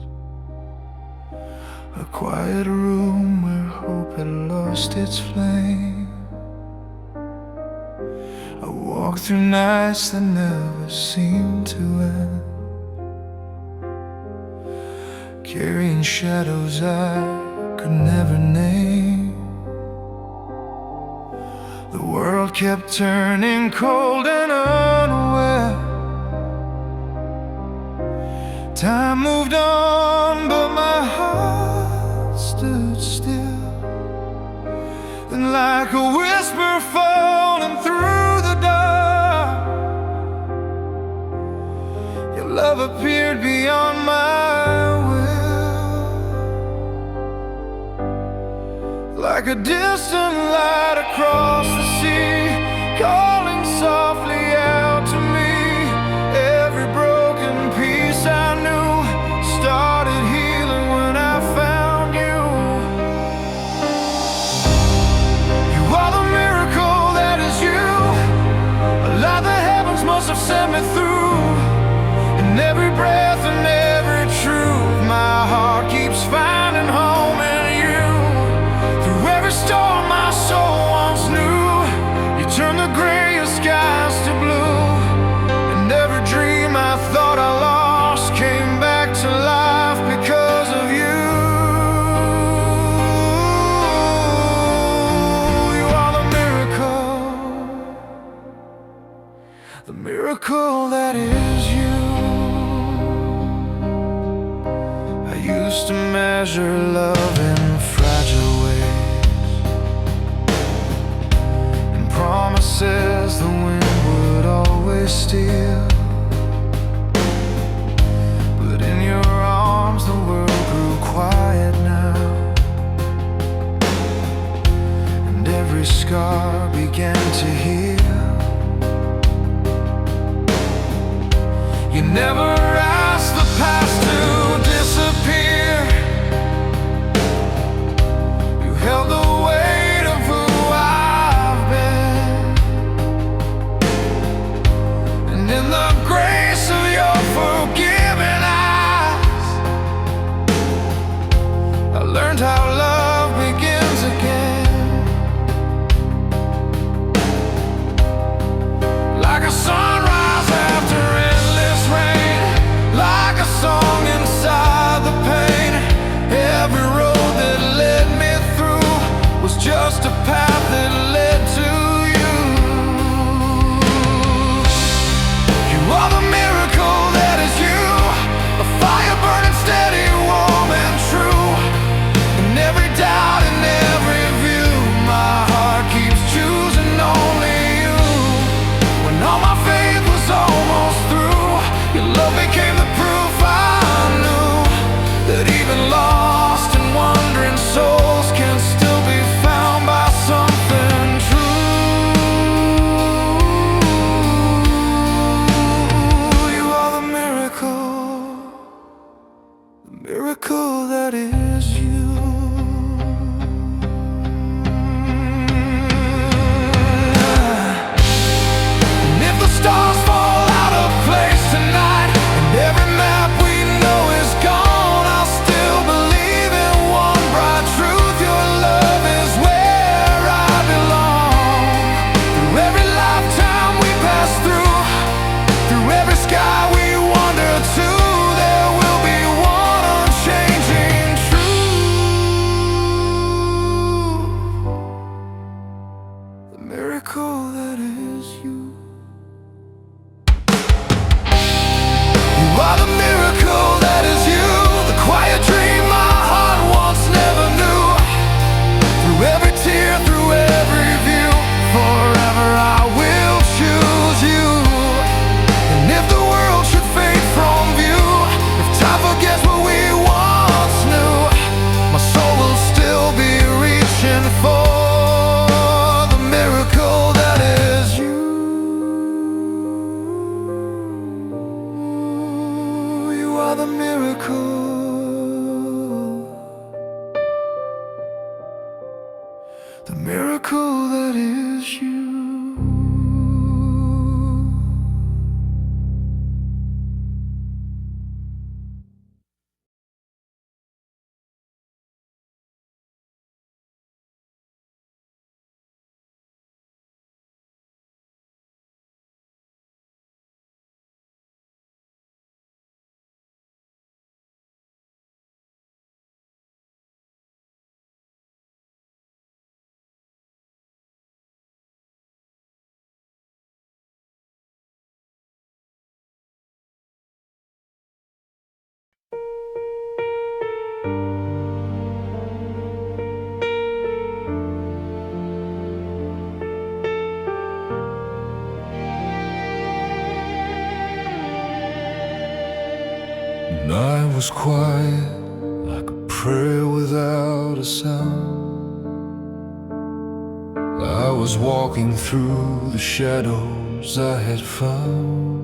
a quiet room where hope had lost its flame. I walked through nights that never seemed to end, carrying shadows I could never name. The world kept turning cold and unaware. Time moved on, but my heart stood still. And like a whisper falling through the dark, your love appeared beyond my will, like a distant light across the sea, calling softly out to me. Every broken piece I knew started healing when I found you. You are the miracle that is you, a light the heavens must have sent me through. In every breath and every truth, my heart keeps finding home in you. Through every storm my soul once knew, you turned the grayest skies to blue. And every dream I thought I lost came back to life because of you. You are the miracle that is you. I used to measure love in fragile ways, and promises the wind would always steal. But in your arms the world grew quiet now, and every scar began to heal. You never asked the past to disappear. You held the weight of who I've been, and in the grace of your forgiving eyes, I learned how love begins again. Like a sunrise after endless rain, like a song inside the just a path that led to you. You are the miracle that is you, a fire burning steady, warm and true. In every doubt and every view, my heart keeps choosing only you. When all my faith was almost through, your love became the proof I knew that even lost and wandering souls can still be found by something true. You are the miracle that is you. And if the stars fall out of place tonight, and every map we know is gone, I'll still believe in one bright truth: your love is where I belong. Through every lifetime we pass through every sky we wander to, there will be one unchanging truth. The miracle that is you. You are the miracle that is you, the quiet dream my heart once never knew. Through every tear, through every view, forever I will choose you. And if the world should fade from view, if time forgets what we once knew, my soul will still be reaching for the miracle that is you. You are the miracle, the miracle that is you. Night was quiet, like a prayer without a sound. I was walking through the shadows I had found.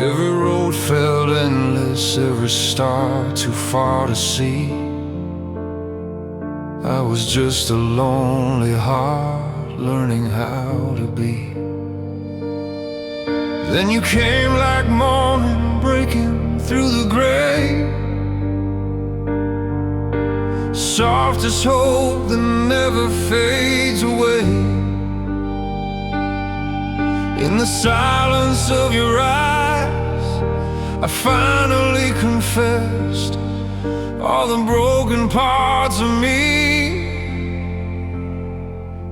Every road felt endless, every star too far to see. I was just a lonely heart learning how to be. Then you came like morning breaking through the gray, soft as hope that never fades away. In the silence of your eyes, I finally confessed all the broken parts of me.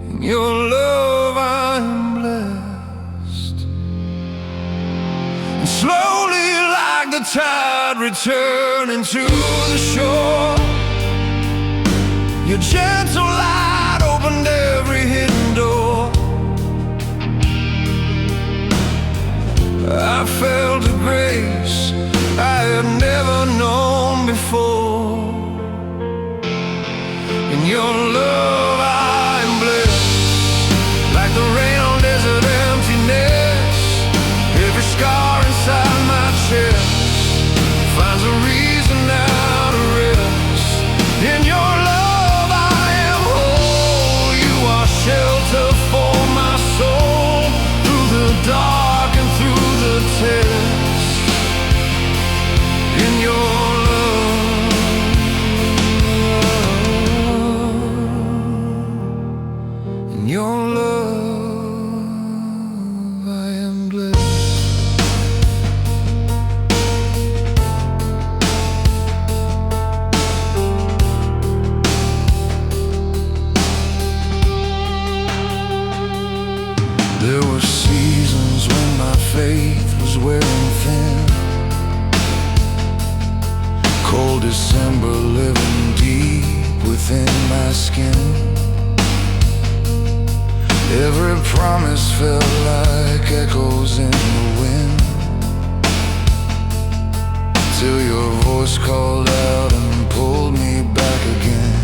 In your love I am blessed. And slowly, like the tide returning to the shore, your gentle light opened every hidden door. I felt a grace I had never known before. In your love I am blessed, like the rain on desert emptiness. Every scar inside my chest finds a reason now to rest. In your love I am whole. You are shelter for my soul, through the dark and through the test. In your your love I am blessed. wearing thin. Cold December living deep within my skin. Every promise felt like echoes in the wind, till your voice called out and pulled me back again.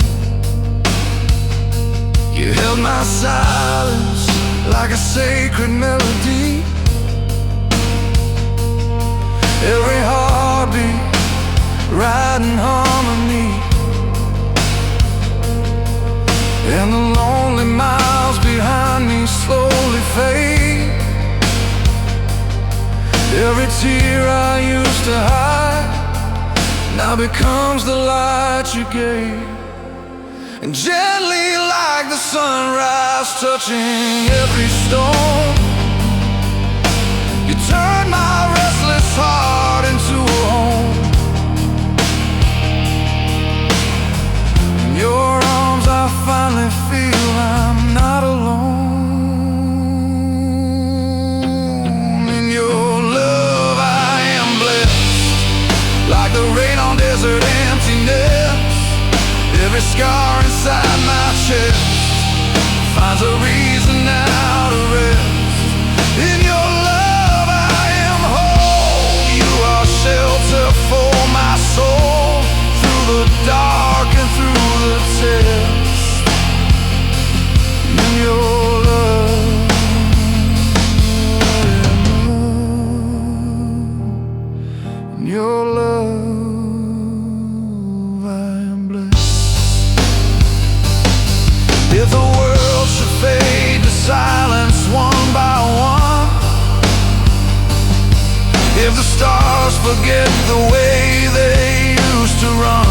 You held my silence like a sacred melody. Every heartbeat right in harmony, and the lonely miles behind me slowly fade. Every tear I used to hide now becomes the light you gave. And gently like the sunrise touching every stone, you turned my restless heart into a home. In your arms I finally feel I'm not alone. In your love I am blessed, like the rain on desert emptiness. Every scar inside my chest finds a reason now to rest. In your love I am whole. You are shelter for my soul, through the dark and through the test. In your love I am loved. In your love I am blessed. If the world should fade to silence one by one, if the stars forget the way they used to run,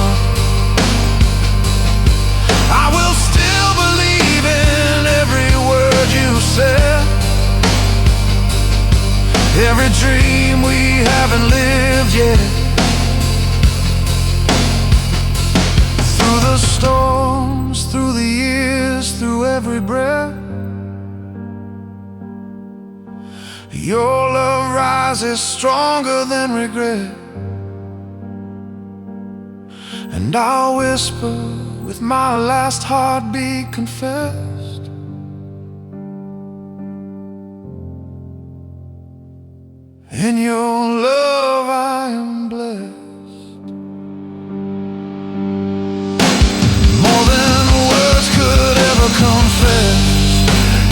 I will still believe in every word you said, every dream we haven't lived yet. Through the storms, through the years, through every breath, your love rises stronger than regret. And I'll whisper with my last heartbeat confessed, in your love I am blessed. More than words could ever confess,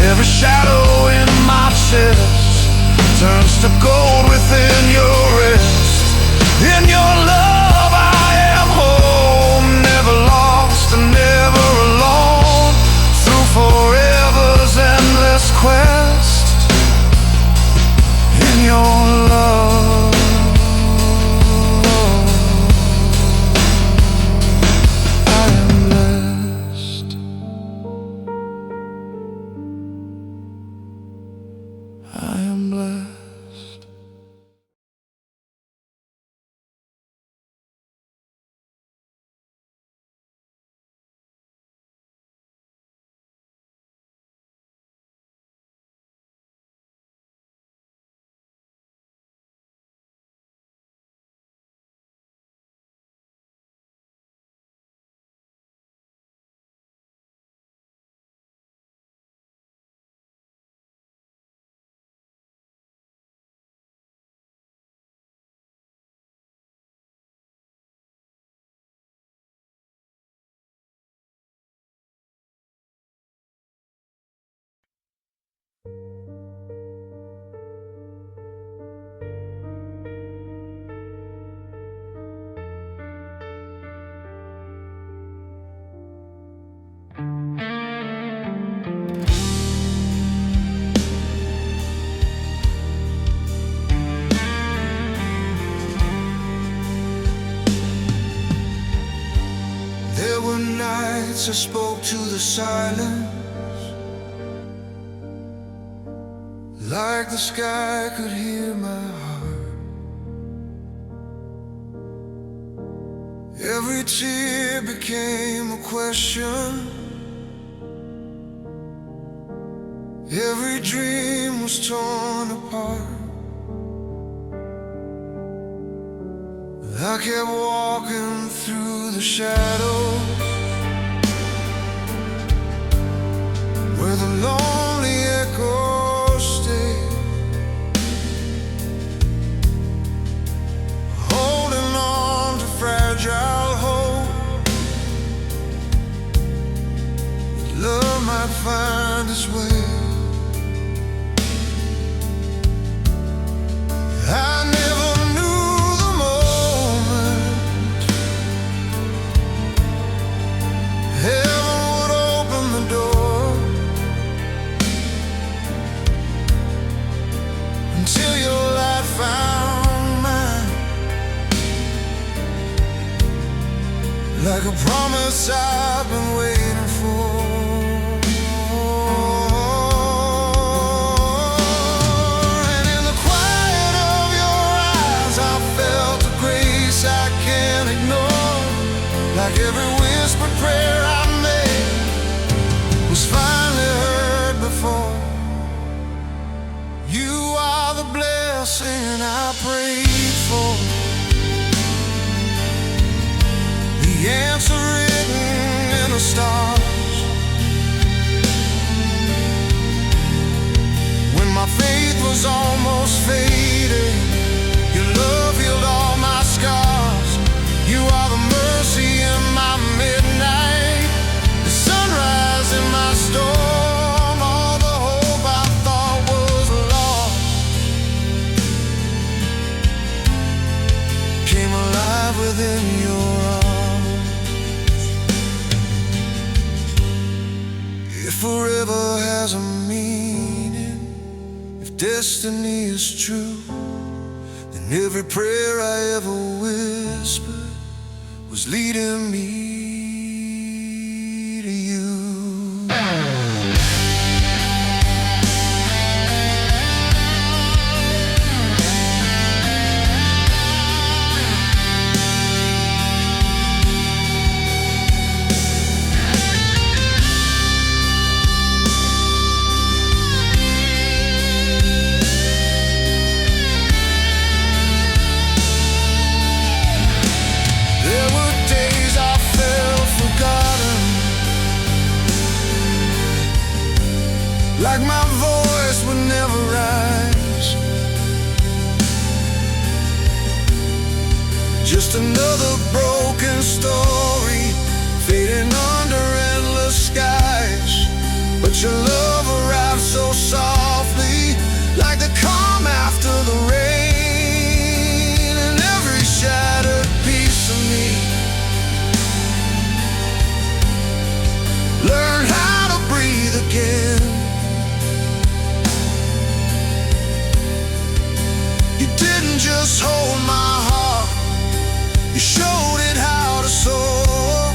every shadow in my chest turns to gold within your rest. In your love I am home, never lost and never alone, through forever's endless quest. In your love I am blessed. I am blessed. There were nights I spoke to the silence, like the sky could hear my heart. Every tear became a question, every dream was torn apart. I kept walking through the shadows, where the lonely echoes stay, holding on to fragile hope. Love might find its way. I never knew the moment heaven would open the door, until your light found mine, like a promise I've been waiting for. Like every whispered prayer I made was finally heard before. You are the blessing I prayed for, the answer written in the stars. When my faith was almost fading, your love healed all my scars. You are the mercy in my midnight, the sunrise in my storm. All the hope I thought was lost came alive within your arms. If forever has a meaning, if destiny is true, then every prayer I ever whispered was leading me to you. Like my voice would never rise, just another broken story fading under endless skies. But your love arrived so softly, like the calm after the rain. And every shattered piece of me learned how to breathe again. Just hold my heart, you showed it how to soar,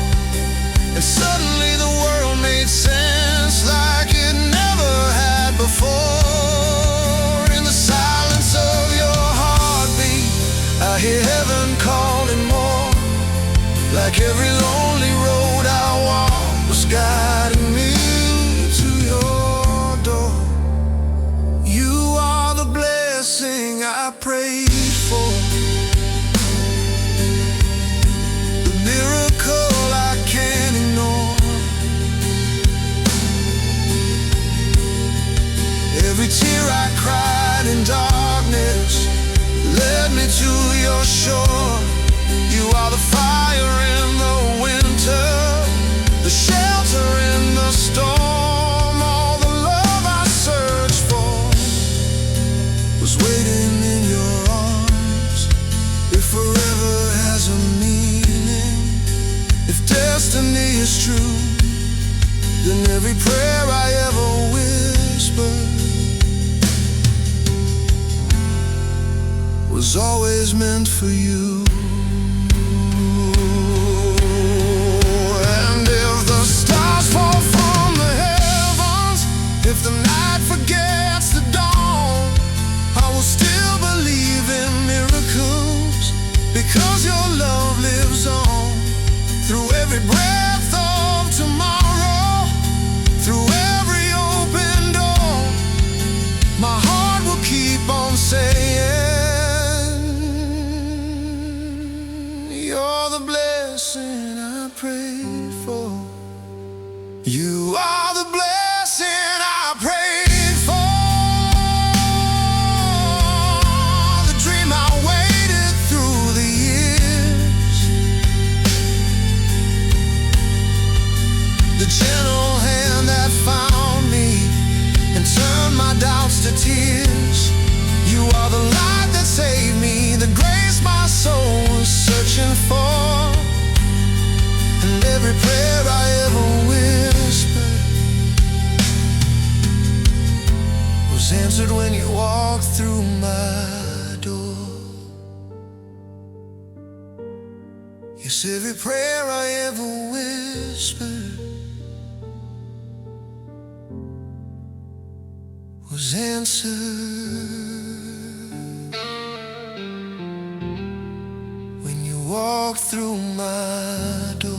and suddenly the world made sense like it never had before. In the silence of your heartbeat, I hear heaven calling more, like every lonely road I walked was guiding me to your door. You are the blessing I prayed for, the miracle I can't ignore. Every tear I cried in darkness led me to your shore. You are the fire in the winter, the shelter in the storm. All the love I searched for was waiting in your arms. If forever has a meaning, if destiny is true, then every prayer I ever whispered was always meant for you. And if the stars fall from the heavens, if the night forgets the dawn, I will still believe in miracles, because your love lives on. Through every breath of tomorrow, through every open door, my heart will keep on saying was answered when you walked through my door. Yes, every prayer I ever whispered was answered when you walked through my door.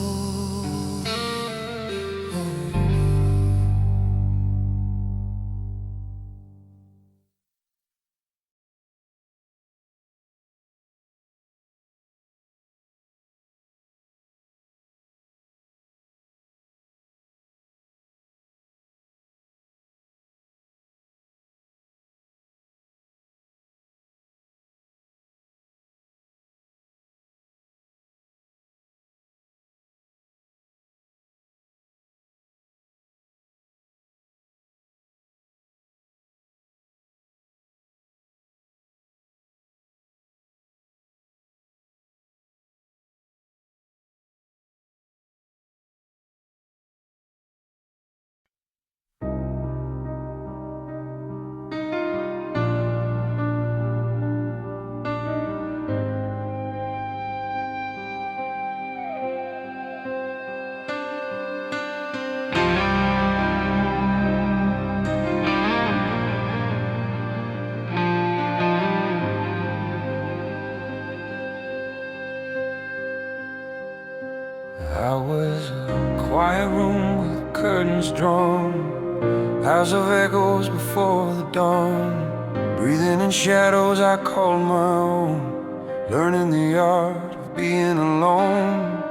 I was a quiet room with curtains drawn, house of echoes before the dawn. Breathing in shadows I called my own, learning the art of being alone.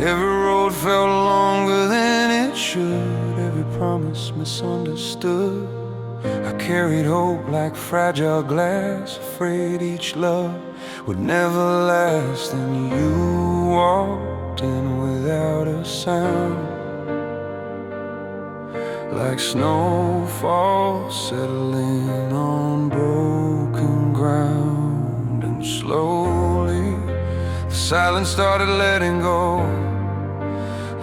Every road felt longer than it should, every promise misunderstood. I carried hope like fragile glass, afraid each love would never last. And you walked in without a sound, like snowfall settling on broken ground. And slowly the silence started letting go,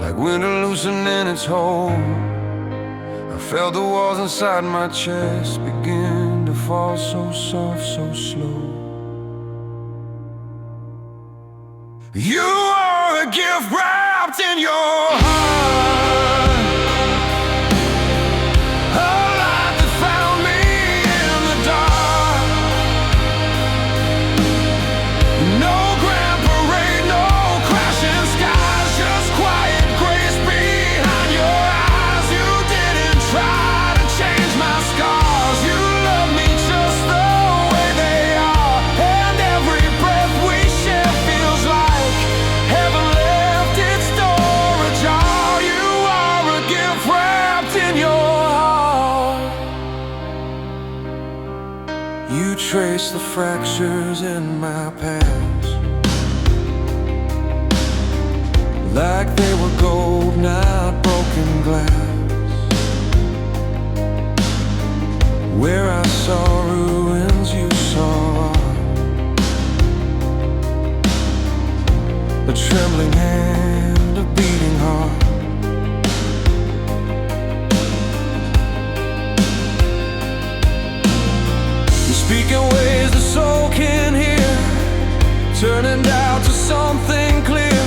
like winter loosening its hold. I felt the walls inside my chest begin to fall, so soft, so slow. You are a gift wrapped in your heart, a light that found me in the dark. No grand parade, no crashing skies, just quiet grace behind your eyes. You didn't try to change my scars, you love me just the way they are. And every breath we share feels like heaven left its door ajar. You are a gift wrapped in your heart. You trace the fractures in my past, like they were gold, not broken glass. Where I saw ruins, you saw a trembling hand, a beating heart. You speak in ways the soul can hear, turning doubt to something clear.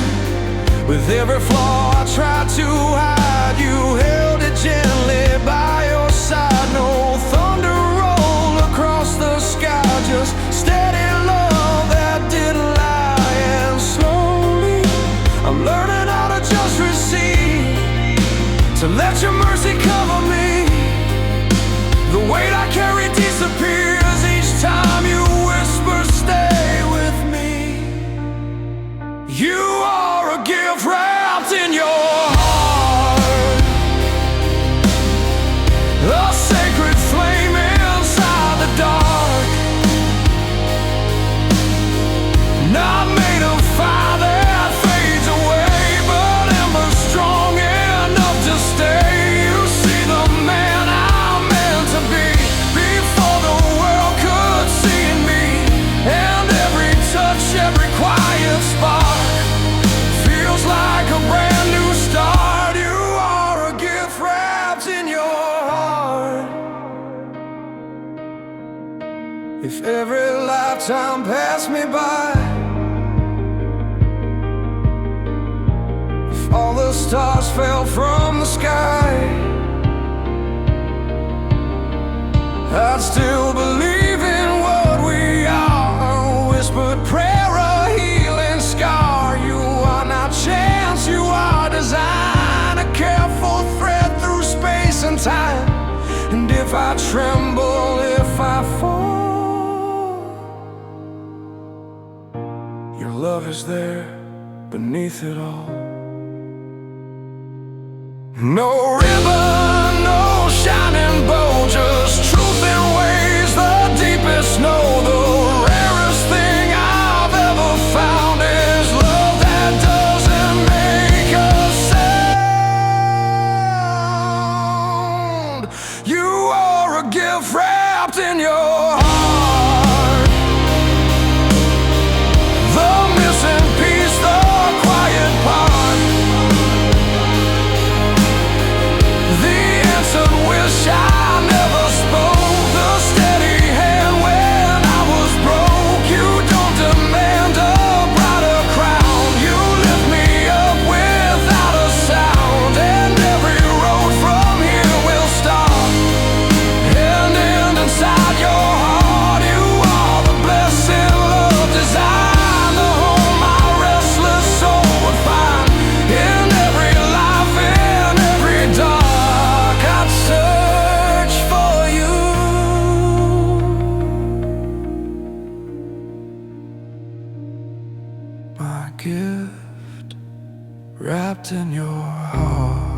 With every flaw I tried to hide, you held it gently by your side. No thunder roll across the sky, just steady love that didn't lie. And slowly I'm learning how to just receive, to let your mercy cover me. The weight I carry disappears each time you whisper, stay with me. You are a gift wrapped in your heart, a sacred flame inside the dark, not made of fire that fades away, but ever strong enough to stay. You see the man I'm meant to be before the world If every lifetime passed me by, if all the stars fell from the sky, I'd still believe in what we are. A whispered prayer, a healing scar. You are not chance, you are design. A careful thread through space and time. And if I tremble, if I fall, your love is there beneath it all. No ribbon, no shining bow, just truth in ways the deepest know. The rarest thing I've ever found is love that doesn't make a sound. You are a gift wrapped in your heart, the missing piece, the quiet part, the answered wish I never spoke, the steady hand when I was broke. You don't demand a brighter crown, you lift me up without a sound. And every road from here will start and end inside your heart. You are the blessing love design, the home my restless soul would find. In every life, in every dark, I'd search for you. My gift wrapped in your heart.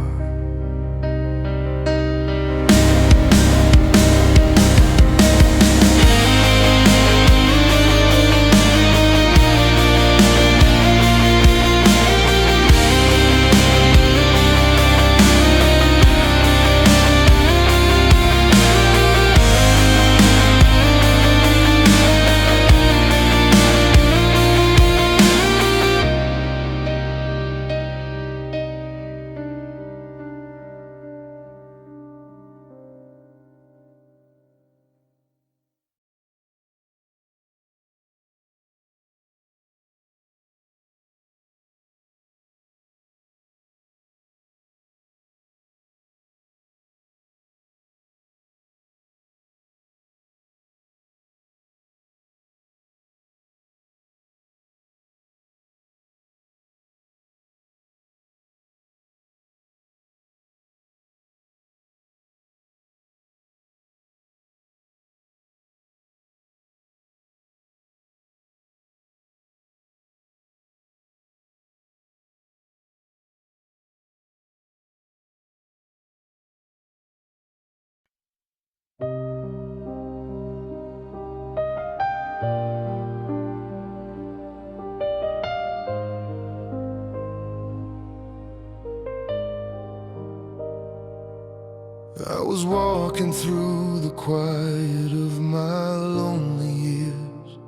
I was walking through the quiet of my lonely years,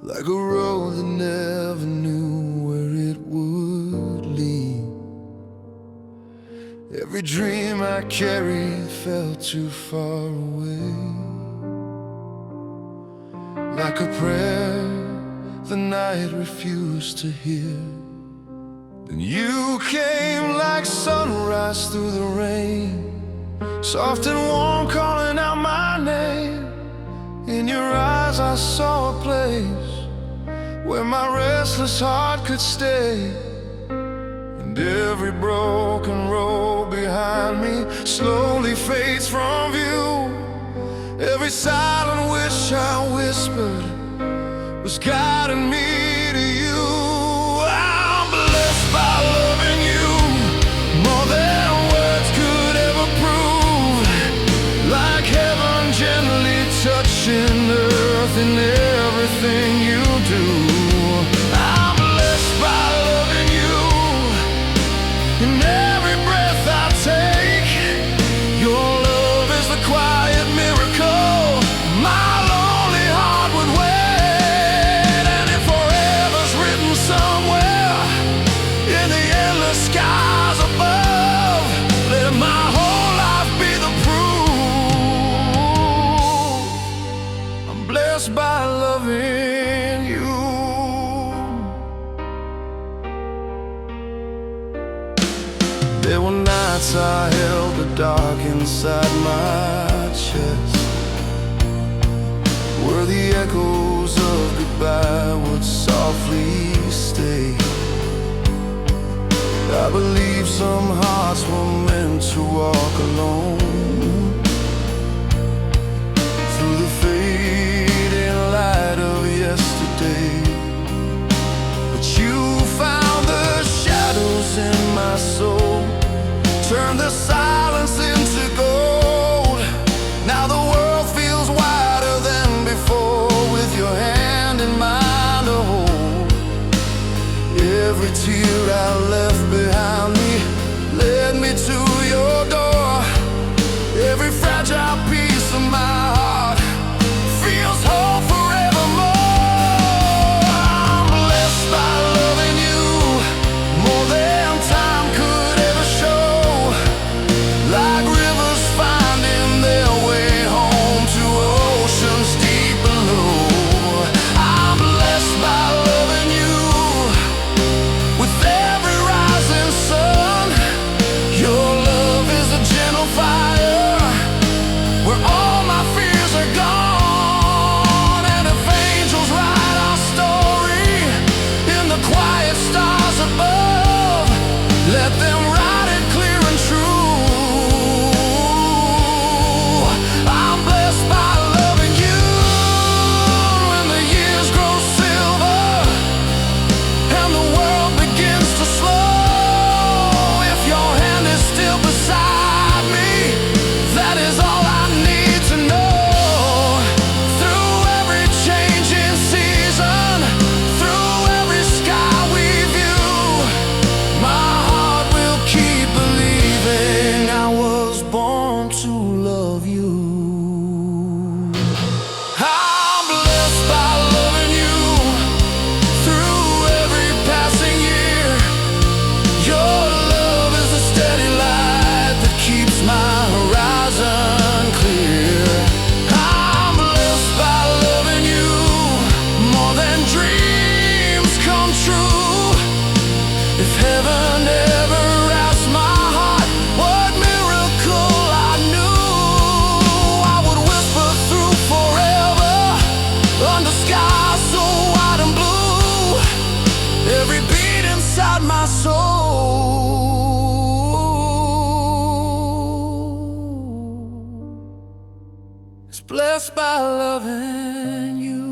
like a road that never knew where it would lead. Every dream I carried felt too far away, like a prayer the night refused to hear. Then you came like sunrise through the rain, soft and warm, calling out my name. In your eyes I saw a place where my restless heart could stay. And every broken road behind me slowly fades from view. Every silent wish I whispered was guiding me to you. I'm blessed by loving you more than words could ever prove, like heaven gently touching earth in everything you do. I'm blessed by loving you in every breath I take. Your love is the quiet miracle my lonely heart would wait. And if forever held the dark inside my chest, where the echoes of goodbye would softly stay. I believe some hearts were meant to walk alone through the fading light of yesterday. But you found the shadows in my soul, turned the silence into gold. Now the world feels wider than before, with your hand in mine to hold. Every tear I left behind me led me to your door. Every fragile piece of my heart feels whole forevermore. I'm blessed by loving you more than time could ever show, like rivers finding their way home to oceans deep below. I'm blessed by loving you with every rising sun. Your love is a gentle fire where all my fears are gone. And if angels write our story in the quiet stars above, let them write it clear and true. I'm blessed by loving you. When the years grow silver and the world begins to slow, if your hand is still beside me, that is all I need to know. Through every changing season, through every sky we view, my heart will keep believing I was born to love you. I'm blessed by loving you through every passing year. Your love is a steady light that keeps my horizon clear. I'm blessed by loving you more than dreams come true. If heaven ever asked my heart what miracle I knew, I would whisper through forever under skies so wide and blue. Every beat inside my soul is blessed by loving you.